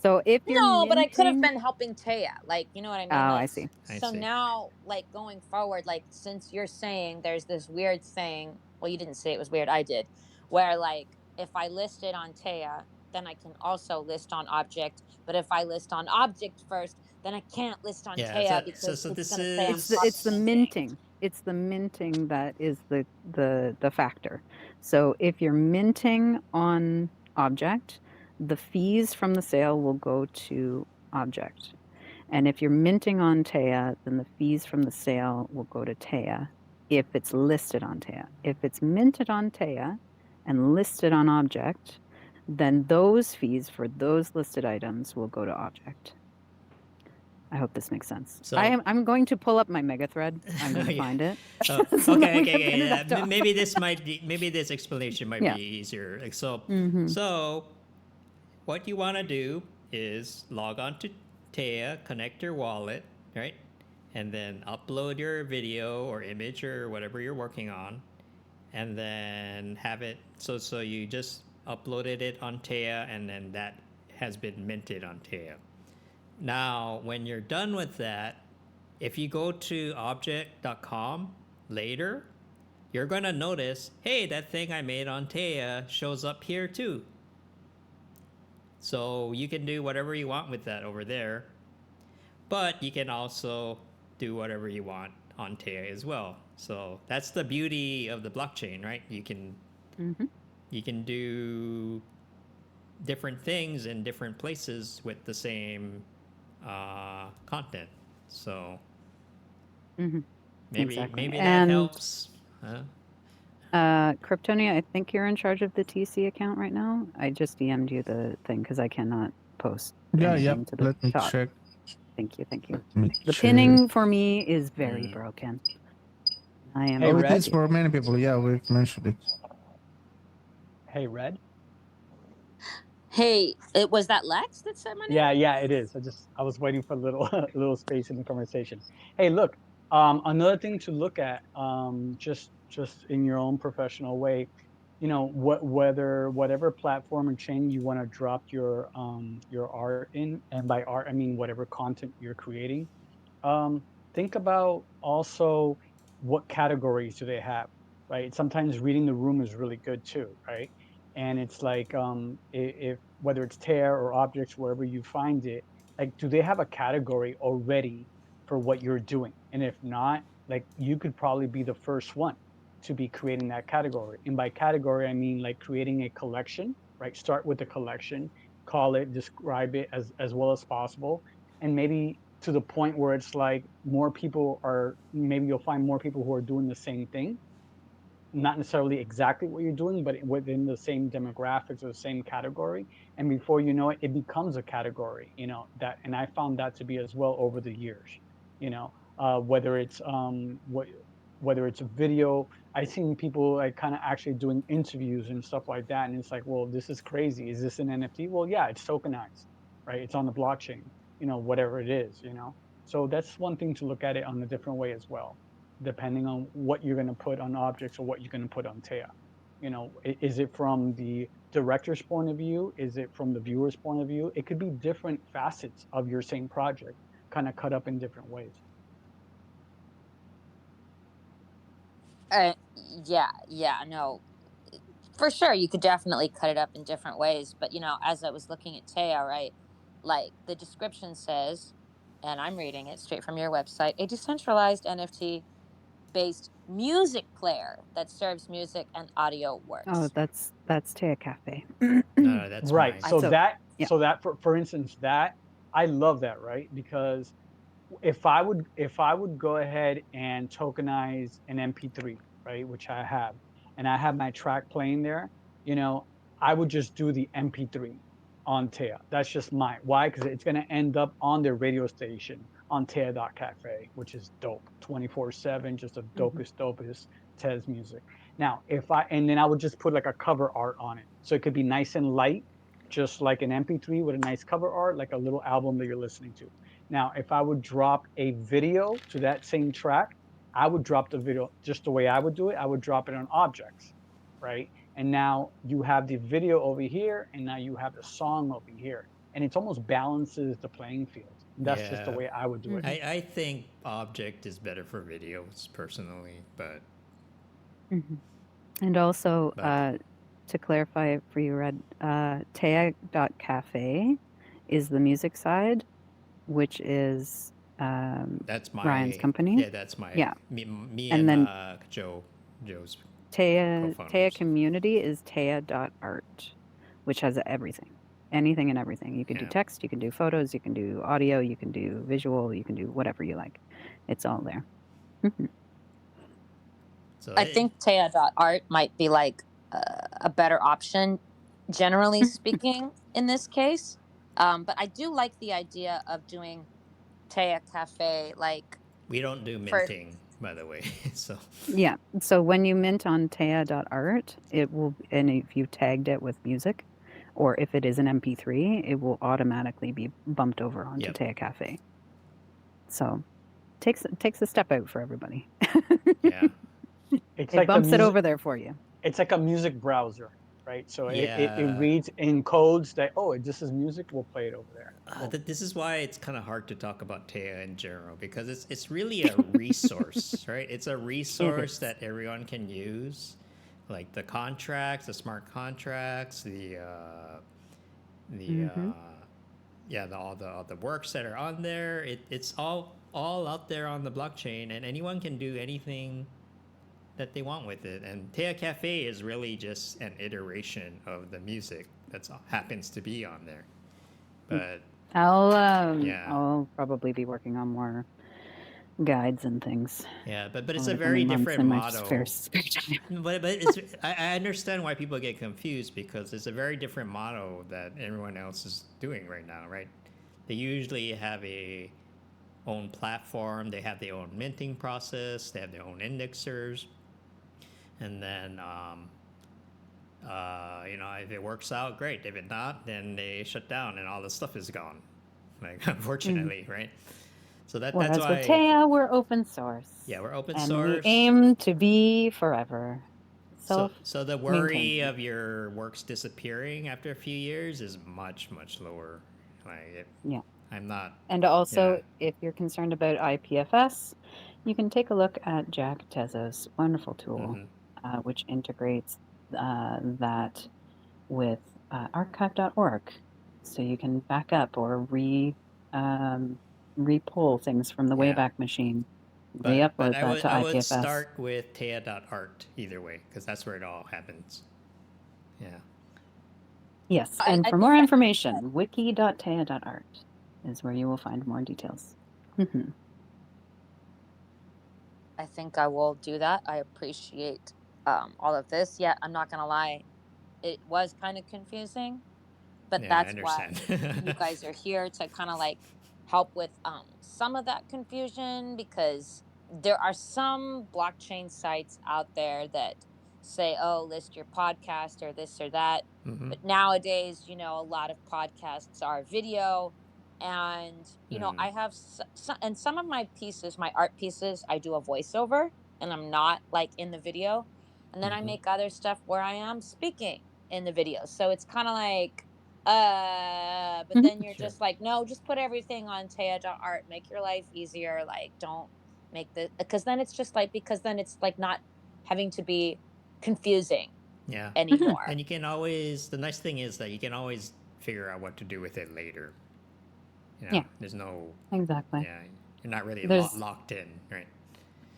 So if you're No, but I could have minting- been helping Teia. Like, you know what I mean? Oh, Like, I see. So now, like going forward, like since you're saying there's this weird thing, well, you didn't say it was weird, I did, where like if I list it on Teia, then I can also list on object. But if I list on object first, then I can't list on Teia because so it's this going to say is it's the minting. It's the minting that is the factor. So if you're minting on object, the fees from the sale will go to object. And if you're minting on Teia, then the fees from the sale will go to Teia if it's listed on Teia. If it's minted on Teia and listed on object, then those fees for those listed items will go to object. I hope this makes sense. So I'm going to pull up my mega thread. I'm going to find it. Okay. Maybe this explanation might be easier. Like, so what you want to do is log on to Teia, connect your wallet, right? And then upload your video or image or whatever you're working on, and then have it. So you just uploaded it on Teia, and then that has been minted on Teia. Now, when you're done with that, if you go to object.com later, you're going to notice, hey, that thing I made on Teia shows up here too. So you can do whatever you want with that over there. But you can also do whatever you want on Teia as well. So that's the beauty of the blockchain, right? You can do different things in different places with the same content. So maybe that helps. Kryptonia, I think you're in charge of the TC account right now. I just DM'd you the thing because I cannot post anything to the Let me top. check. Thank you. The pinning for me is very broken. I am. It is for many people. Yeah, we've mentioned it. Hey, Red. Hey, was that Lex that said my name? Yeah, it is. I was waiting for a little space in the conversation. Hey, look, another thing to look at, just in your own professional way, whatever platform and chain you want to drop your art in, and by art I mean whatever content you're creating. Think about also what categories do they have, right? Sometimes reading the room is really good too, right? And it's like if whether it's tear or objects, wherever you find it, like do they have a category already for what you're doing? And if not, like you could probably be the first one to be creating that category. And by category, I mean like creating a collection, right? Start with the collection, call it, describe it as well as possible, and maybe to the point where it's like maybe you'll find more people who are doing the same thing, not necessarily exactly what you're doing, but within the same demographics or the same category. And before you know it, it becomes a category, and I found that to be as well over the years, whether it's whether it's a video. I've seen people like kind of actually doing interviews and stuff like that. And it's like, well, this is crazy. Is this an NFT? Well, yeah, it's tokenized, right? It's on the blockchain, whatever it is. So that's one thing to look at it on a different way as well, depending on what you're going to put on objects or what you're going to put on Teia. Is it from the director's point of view? Is it from the viewer's point of view? It could be different facets of your same project, kind of cut up in different ways. No, for sure. You could definitely cut it up in different ways. But, as I was looking at Teia, right, like the description says, and I'm reading it straight from your website, a decentralized NFT based music player that serves music and audio works. Oh, that's Teia Cafe. No, that's right. mine. So So- that yeah. so that for instance, that I love that, right? Because if I would go ahead and tokenize an MP3, right, which I have, and I have my track playing there, you know, I would just do the MP3 on Teia. That's just mine. Why? Because it's going to end up on their radio station on teia.cafe, which is dope, 24/7, just the dopest Tez music. Now, and then I would just put like a cover art on it, so it could be nice and light, just like an MP3 with a nice cover art, like a little album that you're listening to. Now, if I would drop a video to that same track, I would drop the video just the way I would do it. I would drop it on objects, right? And now you have the video over here, and now you have the song over here. And it almost balances the playing field. That's just the way I would do it. I think object is better for videos personally, but. And also, to clarify for you, Red, teia.cafe is the music side, which is that's my Ryan's company. Yeah, that's my me and then Joe's Teia community is teia.art, which has everything, anything and everything. You can do text, you can do photos, you can do audio, you can do visual, you can do whatever you like. It's all there. So I think teia.art might be like a better option, generally speaking, in this case. But I do like the idea of doing Teia Cafe. Like, we don't do minting, by the way. So yeah. So when you mint on teia.art, it will, and if you tagged it with music, or if it is an MP3, it will automatically be bumped over onto Teia Cafe. So takes a step out for everybody. Yeah. It like bumps it over there for you. It's like a music browser, right? So it reads in codes that, oh, this is music, we'll play it over there. This is why it's kind of hard to talk about Teia in general, because it's really a resource, right? It's a resource that everyone can use, like the contracts, the smart contracts, all the works that are on there. It's all out there on the blockchain, and anyone can do anything that they want with it. And Teia Cafe is really just an iteration of the music that happens to be on there. But I'll probably be working on more guides and things. Yeah, but it's a very different model. But I understand why people get confused, because it's a very different model that everyone else is doing right now, right? They usually have a own platform, they have their own minting process, they have their own indexers. And then, if it works out, great. If it not, then they shut down and all the stuff is gone. Like, unfortunately, right? So that's why. With Teia, we're open source. Yeah, we're open and source. We aim to be forever. So the worry of your works disappearing after a few years is much, much lower. I'm not. And also, if you're concerned about IPFS, you can take a look at Jack Tezos' wonderful tool. Which integrates that with archive.org. So you can back up or re-pull things from the Wayback Machine. They upload that to IPFS. I would start with teia.art either way, because that's where it all happens. Yeah. Yes, and for more information, wiki.teia.art is where you will find more details. I think I will do that. I appreciate all of this. Yeah, I'm not gonna lie, it was kind of confusing, but that's why you guys are here to kind of like help with some of that confusion, because there are some blockchain sites out there that say, oh, list your podcast or this or that. But nowadays, a lot of podcasts are video. And, I have and some of my pieces, my art pieces, I do a voiceover and I'm not like in the video. And then I make other stuff where I am speaking in the video. So it's kind of like, but then you're just like, no, just put everything on teia.art, make your life easier. Like, don't make the, because then it's like not having to be confusing anymore. And you can always, the nice thing is that you can always figure out what to do with it later. There's no, exactly. Yeah, you're not really locked in, right?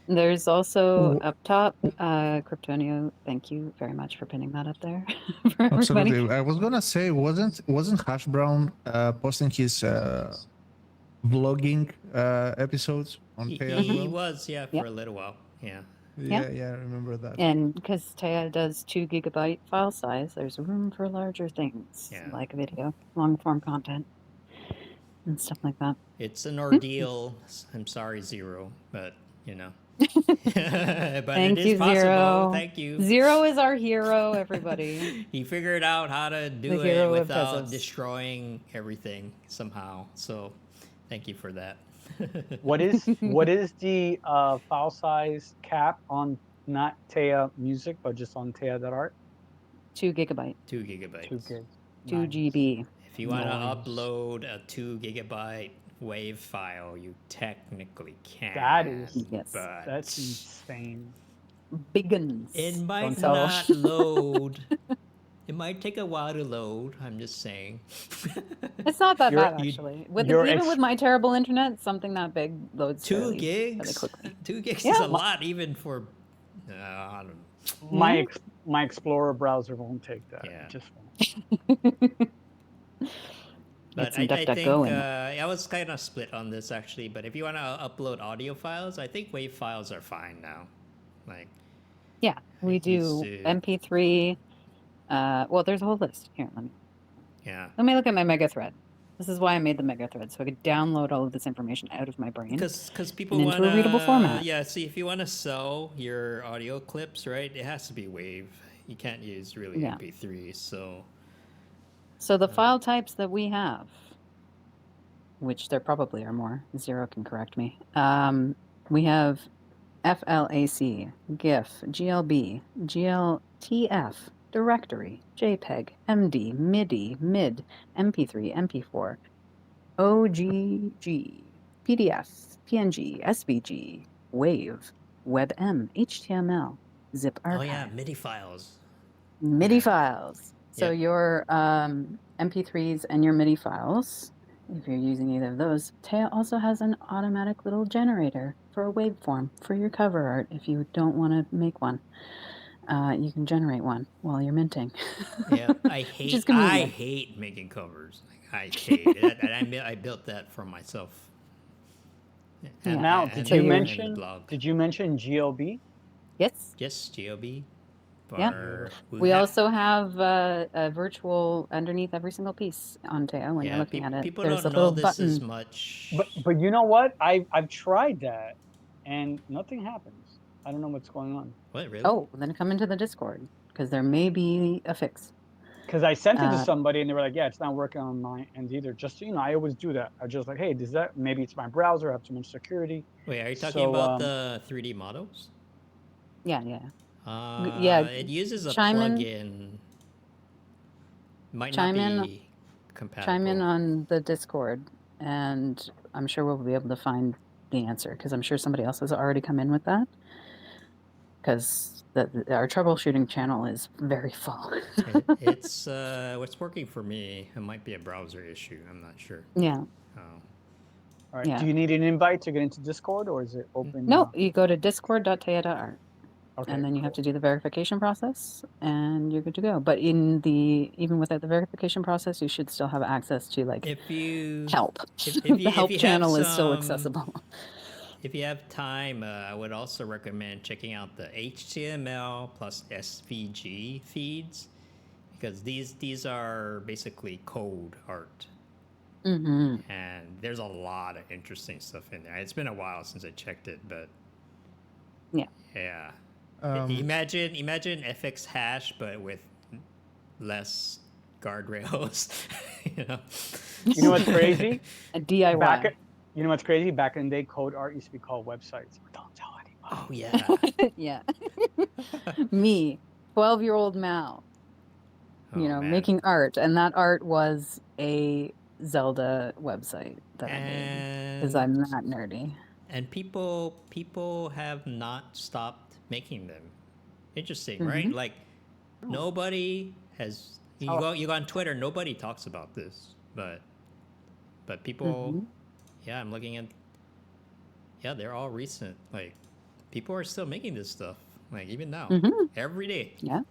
There's also up top, Kryptonio. Thank you very much for pinning that up there for everybody. Absolutely. I was gonna say, wasn't Hash Brown posting his vlogging episodes on Teia as well? He was, yeah, for a little while. Yeah. Yeah, I remember that. And because Teia does 2 GB file size, there's room for larger things like video, long form content, and stuff like that. It's an ordeal. I'm sorry, Zero, but you know. But Thank it you, is possible. Zero. Thank you. Zero is our hero, everybody. He figured out how to do it without destroying everything somehow. So, thank you for that. What is the file size cap on not Teia music, but just on teia.art? 2 GB. 2 GB. 2 gigs. 2 GB. If you want to upload a 2 GB wave file, you technically can. That is, but that's insane. Biggins. It might not load. It might take a while to load. I'm just saying. It's not that bad, actually. Even with my terrible internet, something that big loads 2 gigs. Really quickly. 2 gigs is a lot, even for. I don't know. My Explorer browser won't take that. Yeah. It just won't. But I think I was kind of split on this actually. But if you want to upload audio files, I think WAV files are fine now. Like. Yeah, we do MP3. Well, there's a whole list here. Let me look at my mega thread. This is why I made the mega thread, so I could download all of this information out of my brain. Because people want into a readable format. Yeah, see, if you want to sell your audio clips, right, it has to be WAV. You can't use really MP3. So the file types that we have, which there probably are more. Zero can correct me. We have FLAC, GIF, GLB, GLTF, directory, JPEG, MD, MIDI, MID, MP3, MP4, OGG, PDF, PNG, SVG, WAV, WebM, HTML, zip archive. Oh yeah, MIDI files. MIDI files. So your MP3s and your MIDI files, if you're using either of those, Teia also has an automatic little generator for a waveform for your cover art. If you don't want to make one, you can generate one while you're minting. Yeah, I hate making covers. I hate it. And I built that for myself. Now, did you mention GLB? Yes. Yes, GLB. Yeah. We also have a virtual underneath every single piece on Teia when you're looking at it. There's a little button. As much. But you know what? I've tried that, and nothing happens. I don't know what's going on. What, really? Oh, then come into the Discord, because there may be a fix. Because I sent it to somebody, and they were like, yeah, it's not working on my end either. Just, I always do that. I just like, hey, maybe it's my browser, I have too much security. Wait, are you talking about the 3D models? Yeah. It uses a plugin. Might not be compatible. Chime in on the Discord, and I'm sure we'll be able to find the answer, because I'm sure somebody else has already come in with that. Because our troubleshooting channel is very full. It's what's working for me. It might be a browser issue. I'm not sure. Yeah. All right. Yeah. Do you need an invite to get into Discord, or is it open? No, you go to discord.teia.art. Okay, and then you have to do the verification process, and you're good to go. But even without the verification process, you should still have access to help. The help channel is still accessible. If you have time, I would also recommend checking out the HTML plus SVG feeds, because these are basically code art. Mm-hmm. And there's a lot of interesting stuff in there. It's been a while since I checked it, but yeah. Imagine FX hash, but with less guardrails. You know what's crazy? A DIY. You know what's crazy? Back in the day, code art used to be called websites. Don't tell anybody. Oh yeah. Yeah. Me, 12-year-old Mal. Making art, and that art was a Zelda website that I made, because I'm that nerdy. And people have not stopped making them. Interesting, right? Like nobody has. You go on Twitter. Nobody talks about this, but people. Yeah, I'm looking at. Yeah, they're all recent. Like people are still making this stuff, like even now, every day. Yeah.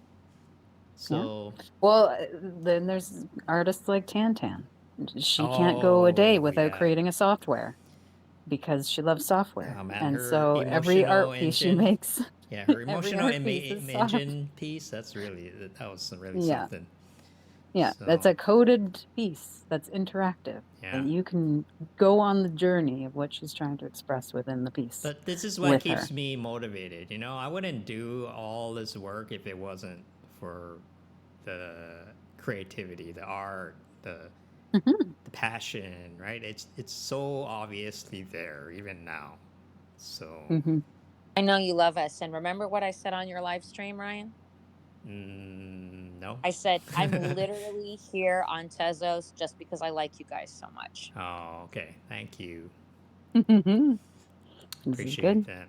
So. Yeah. Well, then there's artists like Tantan. She can't go a day without creating a software because she loves software. Oh, man, and her so every art piece she makes. Yeah, her every emotional art piece is engine piece. That was really something. Yeah, that's a coded piece that's interactive. Yeah. And you can go on the journey of what she's trying to express within the piece. But this is what keeps me motivated. You know, I wouldn't do all this work if it wasn't for the creativity, the art, the passion, right? It's so obviously there even now. So I know you love us. And remember what I said on your live stream, Ryan? No. I said, I'm literally here on Tezos just because I like you guys so much. Oh, okay. Thank you. Appreciate that.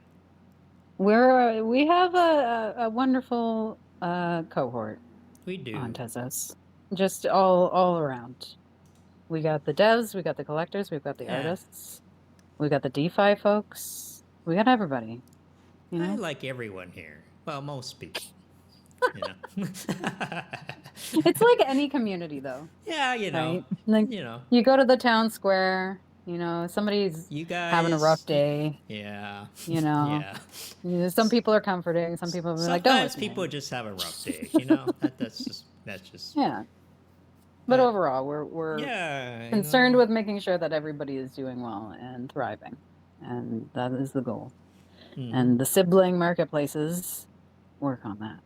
We have a wonderful cohort. We do. On Tezos. Just all around. We got the devs, we got the collectors, we've got the artists, we got the DeFi folks. We got everybody. You know? I like everyone here. Well, most people. You know. It's like any community, though. Yeah, you know. Right? Like, you know. You go to the town square. You know, somebody's having a rough day. Yeah. You know. Yeah. You know, some people are comforting. Some people are like, don't sometimes people just have a rough day. You know. that's just. Yeah. But overall, we're concerned with making sure that everybody is doing well and thriving, and that is the goal. And the sibling marketplaces work on that.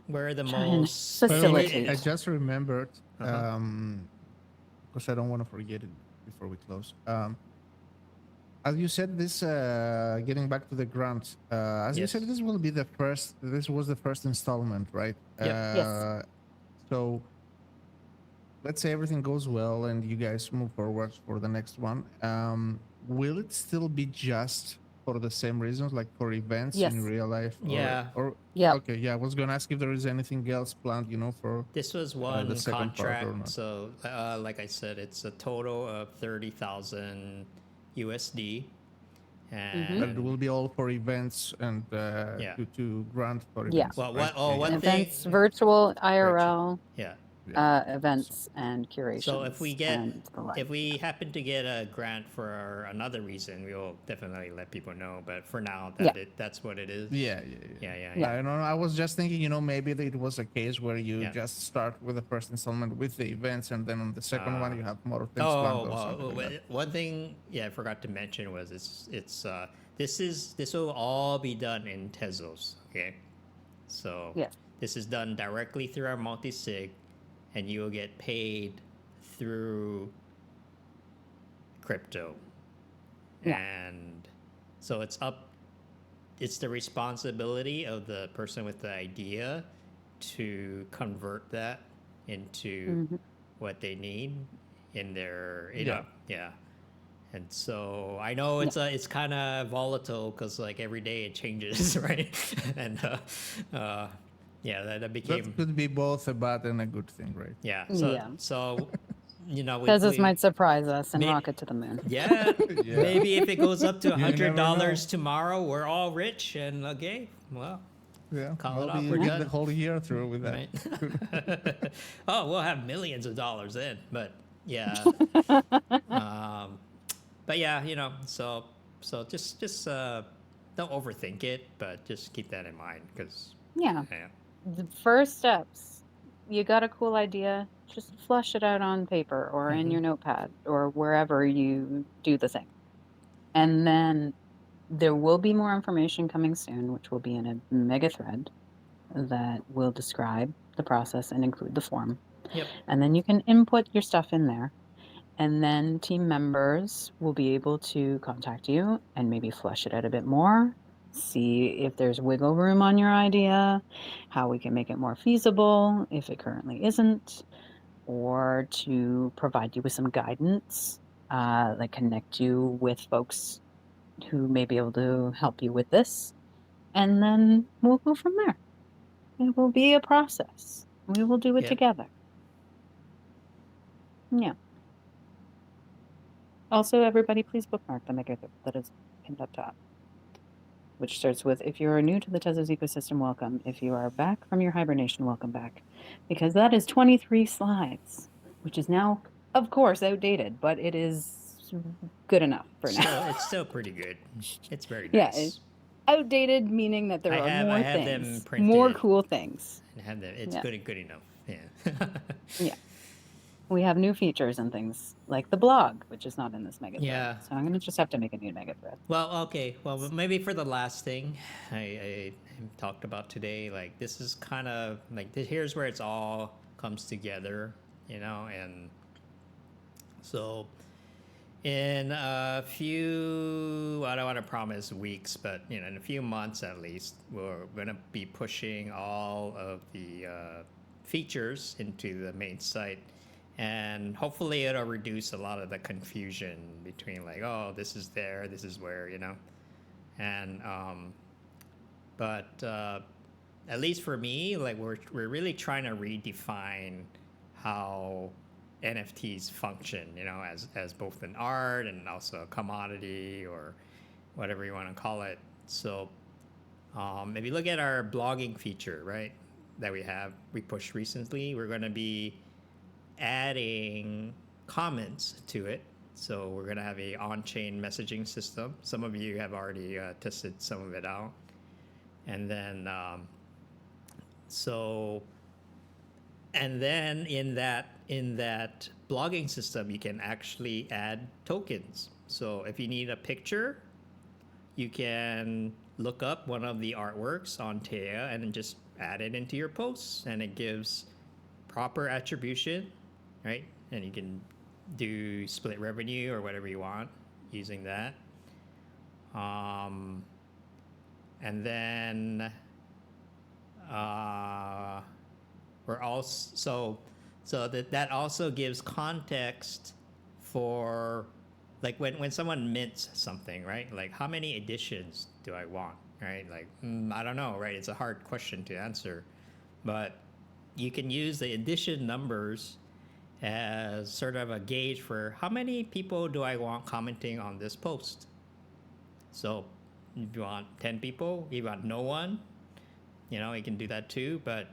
We're the most facilitate. I just remembered, because I don't want to forget it before we close. As you said, this getting back to the grant. As you said, this will be the first. This was the first installment, right? Yes. So let's say everything goes well and you guys move forward for the next one. Will it still be just for the same reasons, like for events in real life? Or okay, yeah. I was gonna ask if there is anything else planned, you know, for this was one contract. So, like I said, it's a total of 30,000 USD. And but it will be all for events and to grant for events. Yeah. Well, one events, virtual, IRL. Yeah. Events and curation. So if we happen to get a grant for another reason, we'll definitely let people know. But for now, that's what it is. Yeah. I don't know. I was just thinking, you know, maybe it was a case where you just start with the first installment with the events, and then on the second one you have more things planned. One thing, I forgot to mention was this will all be done in Tezos. Okay, so this is done directly through our multi-sig. And you will get paid through crypto. Yeah. And so it's the responsibility of the person with the idea to convert that into what they need in their, And so I know it's kind of volatile because like every day it changes, right? And that became. That could be both a bad and a good thing, right? Yeah. So you know, Tezos might surprise us and rocket to the moon. Yeah. Maybe if it goes up to $100 tomorrow, we're all rich and okay. Well. Yeah. Call it off. We're done the whole year through with that. Right? Oh, we'll have millions of dollars then. But yeah. But yeah, you know, so just don't overthink it, but just keep that in mind because. Yeah. The first steps, you got a cool idea, just flush it out on paper or in your notepad or wherever you do the thing. And then there will be more information coming soon, which will be in a mega thread that will describe the process and include the form. Yep. And then you can input your stuff in there. And then team members will be able to contact you and maybe flesh it out a bit more. See if there's wiggle room on your idea, how we can make it more feasible if it currently isn't, or to provide you with some guidance, like connect you with folks who may be able to help you with this. And then we'll go from there. It will be a process. We will do it together. Yeah. Also, everybody, please bookmark the mega that is pinned up top. which starts with, if you are new to the Tezos ecosystem, welcome. If you are back from your hibernation, welcome back. Because that is 23 slides, which is now, of course, outdated, but it is good enough for now. It's still pretty good. It's very Yeah, nice. outdated meaning that there are more I have things, them printed. more cool things. I have them. It's good enough. Yeah. Yeah. We have new features and things like the blog, which is not in this mega thread. Yeah. So I'm going to just have to make a new mega thread. Well, okay. Well, maybe for the last thing I talked about today, like this is kind of like here's where it's all comes together, and so in a few, I don't want to promise weeks, but in a few months at least, we're going to be pushing all of the features into the main site. And hopefully it'll reduce a lot of the confusion between like, oh, this is there, this is where, and but at least for me, like we're really trying to redefine how NFTs function, as both an art and also a commodity or whatever you want to call it. So if you look at our blogging feature, right, that we pushed recently, we're going to be adding comments to it. So we're going to have a on-chain messaging system. Some of you have already tested some of it out. And then in that blogging system, you can actually add tokens. So if you need a picture, you can look up one of the artworks on Teia and then just add it into your posts, and it gives proper attribution, right? And you can do split revenue or whatever you want using that. And then we're also so that also gives context for like when someone mints something, right? Like how many editions do I want, right? Like I don't know, right? It's a hard question to answer, but you can use the edition numbers as sort of a gauge for how many people do I want commenting on this post. So if you want 10 people, if you want no one, you can do that too. But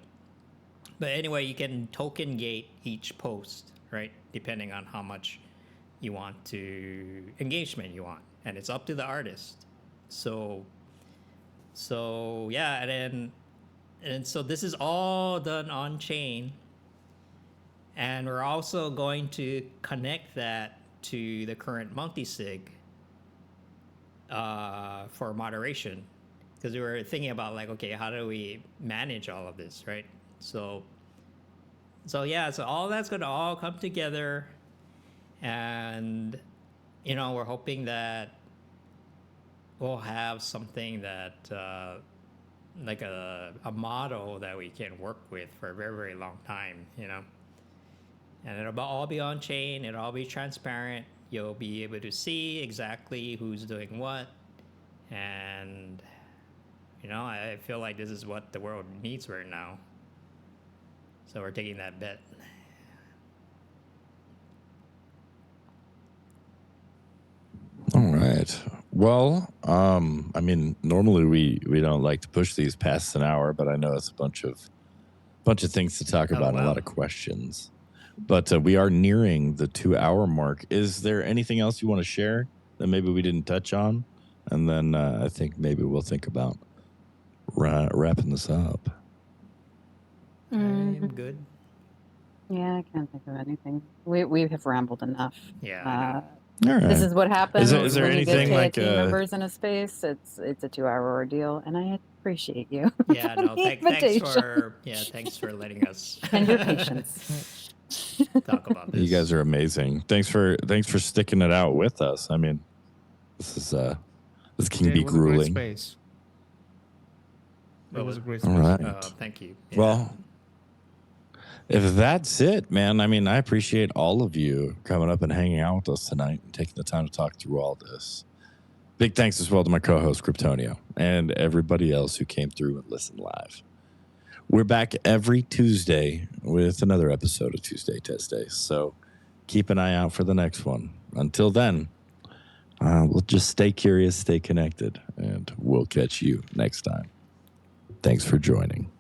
anyway, you can token gate each post, right? Depending on how much you want to engagement you want, and it's up to the artist. So yeah, and so this is all done on chain. And we're also going to connect that to the current multi-sig for moderation. Because we were thinking about like, okay, how do we manage all of this, right? So yeah, so all that's going to all come together. And, we're hoping that we'll have something that, like a model that we can work with for a very, very long time, And it'll all be on chain. It'll all be transparent. You'll be able to see exactly who's doing what. And, I feel like this is what the world needs right now. So we're taking that bet. All right. Well, normally we don't like to push these past an hour, but I know it's a bunch of things to talk about and a lot of questions. But we are nearing the 2-hour mark. Is there anything else you want to share that maybe we didn't touch on? And then I think maybe we'll think about wrapping this up. I am good. Yeah, I can't think of anything. We have rambled enough. Yeah. All right. This is what happens Is there when you anything get like team members in a space. It's a 2-hour ordeal, and I appreciate you. Yeah, no, Invitation. thanks for letting us And your patience. talk about this. You guys are amazing. Thanks for sticking it out with us. This can be grueling. It was a great space. All right. Thank you. Yeah. Well, if that's it, man, I appreciate all of you coming up and hanging out with us tonight and taking the time to talk through all this. Big thanks as well to my co-host, Kryptonio, and everybody else who came through and listened live. We're back every Tuesday with another episode of Tuesday Tez Days, so keep an eye out for the next one. Until then, We'll just stay curious, stay connected, and we'll catch you next time. Thanks for joining.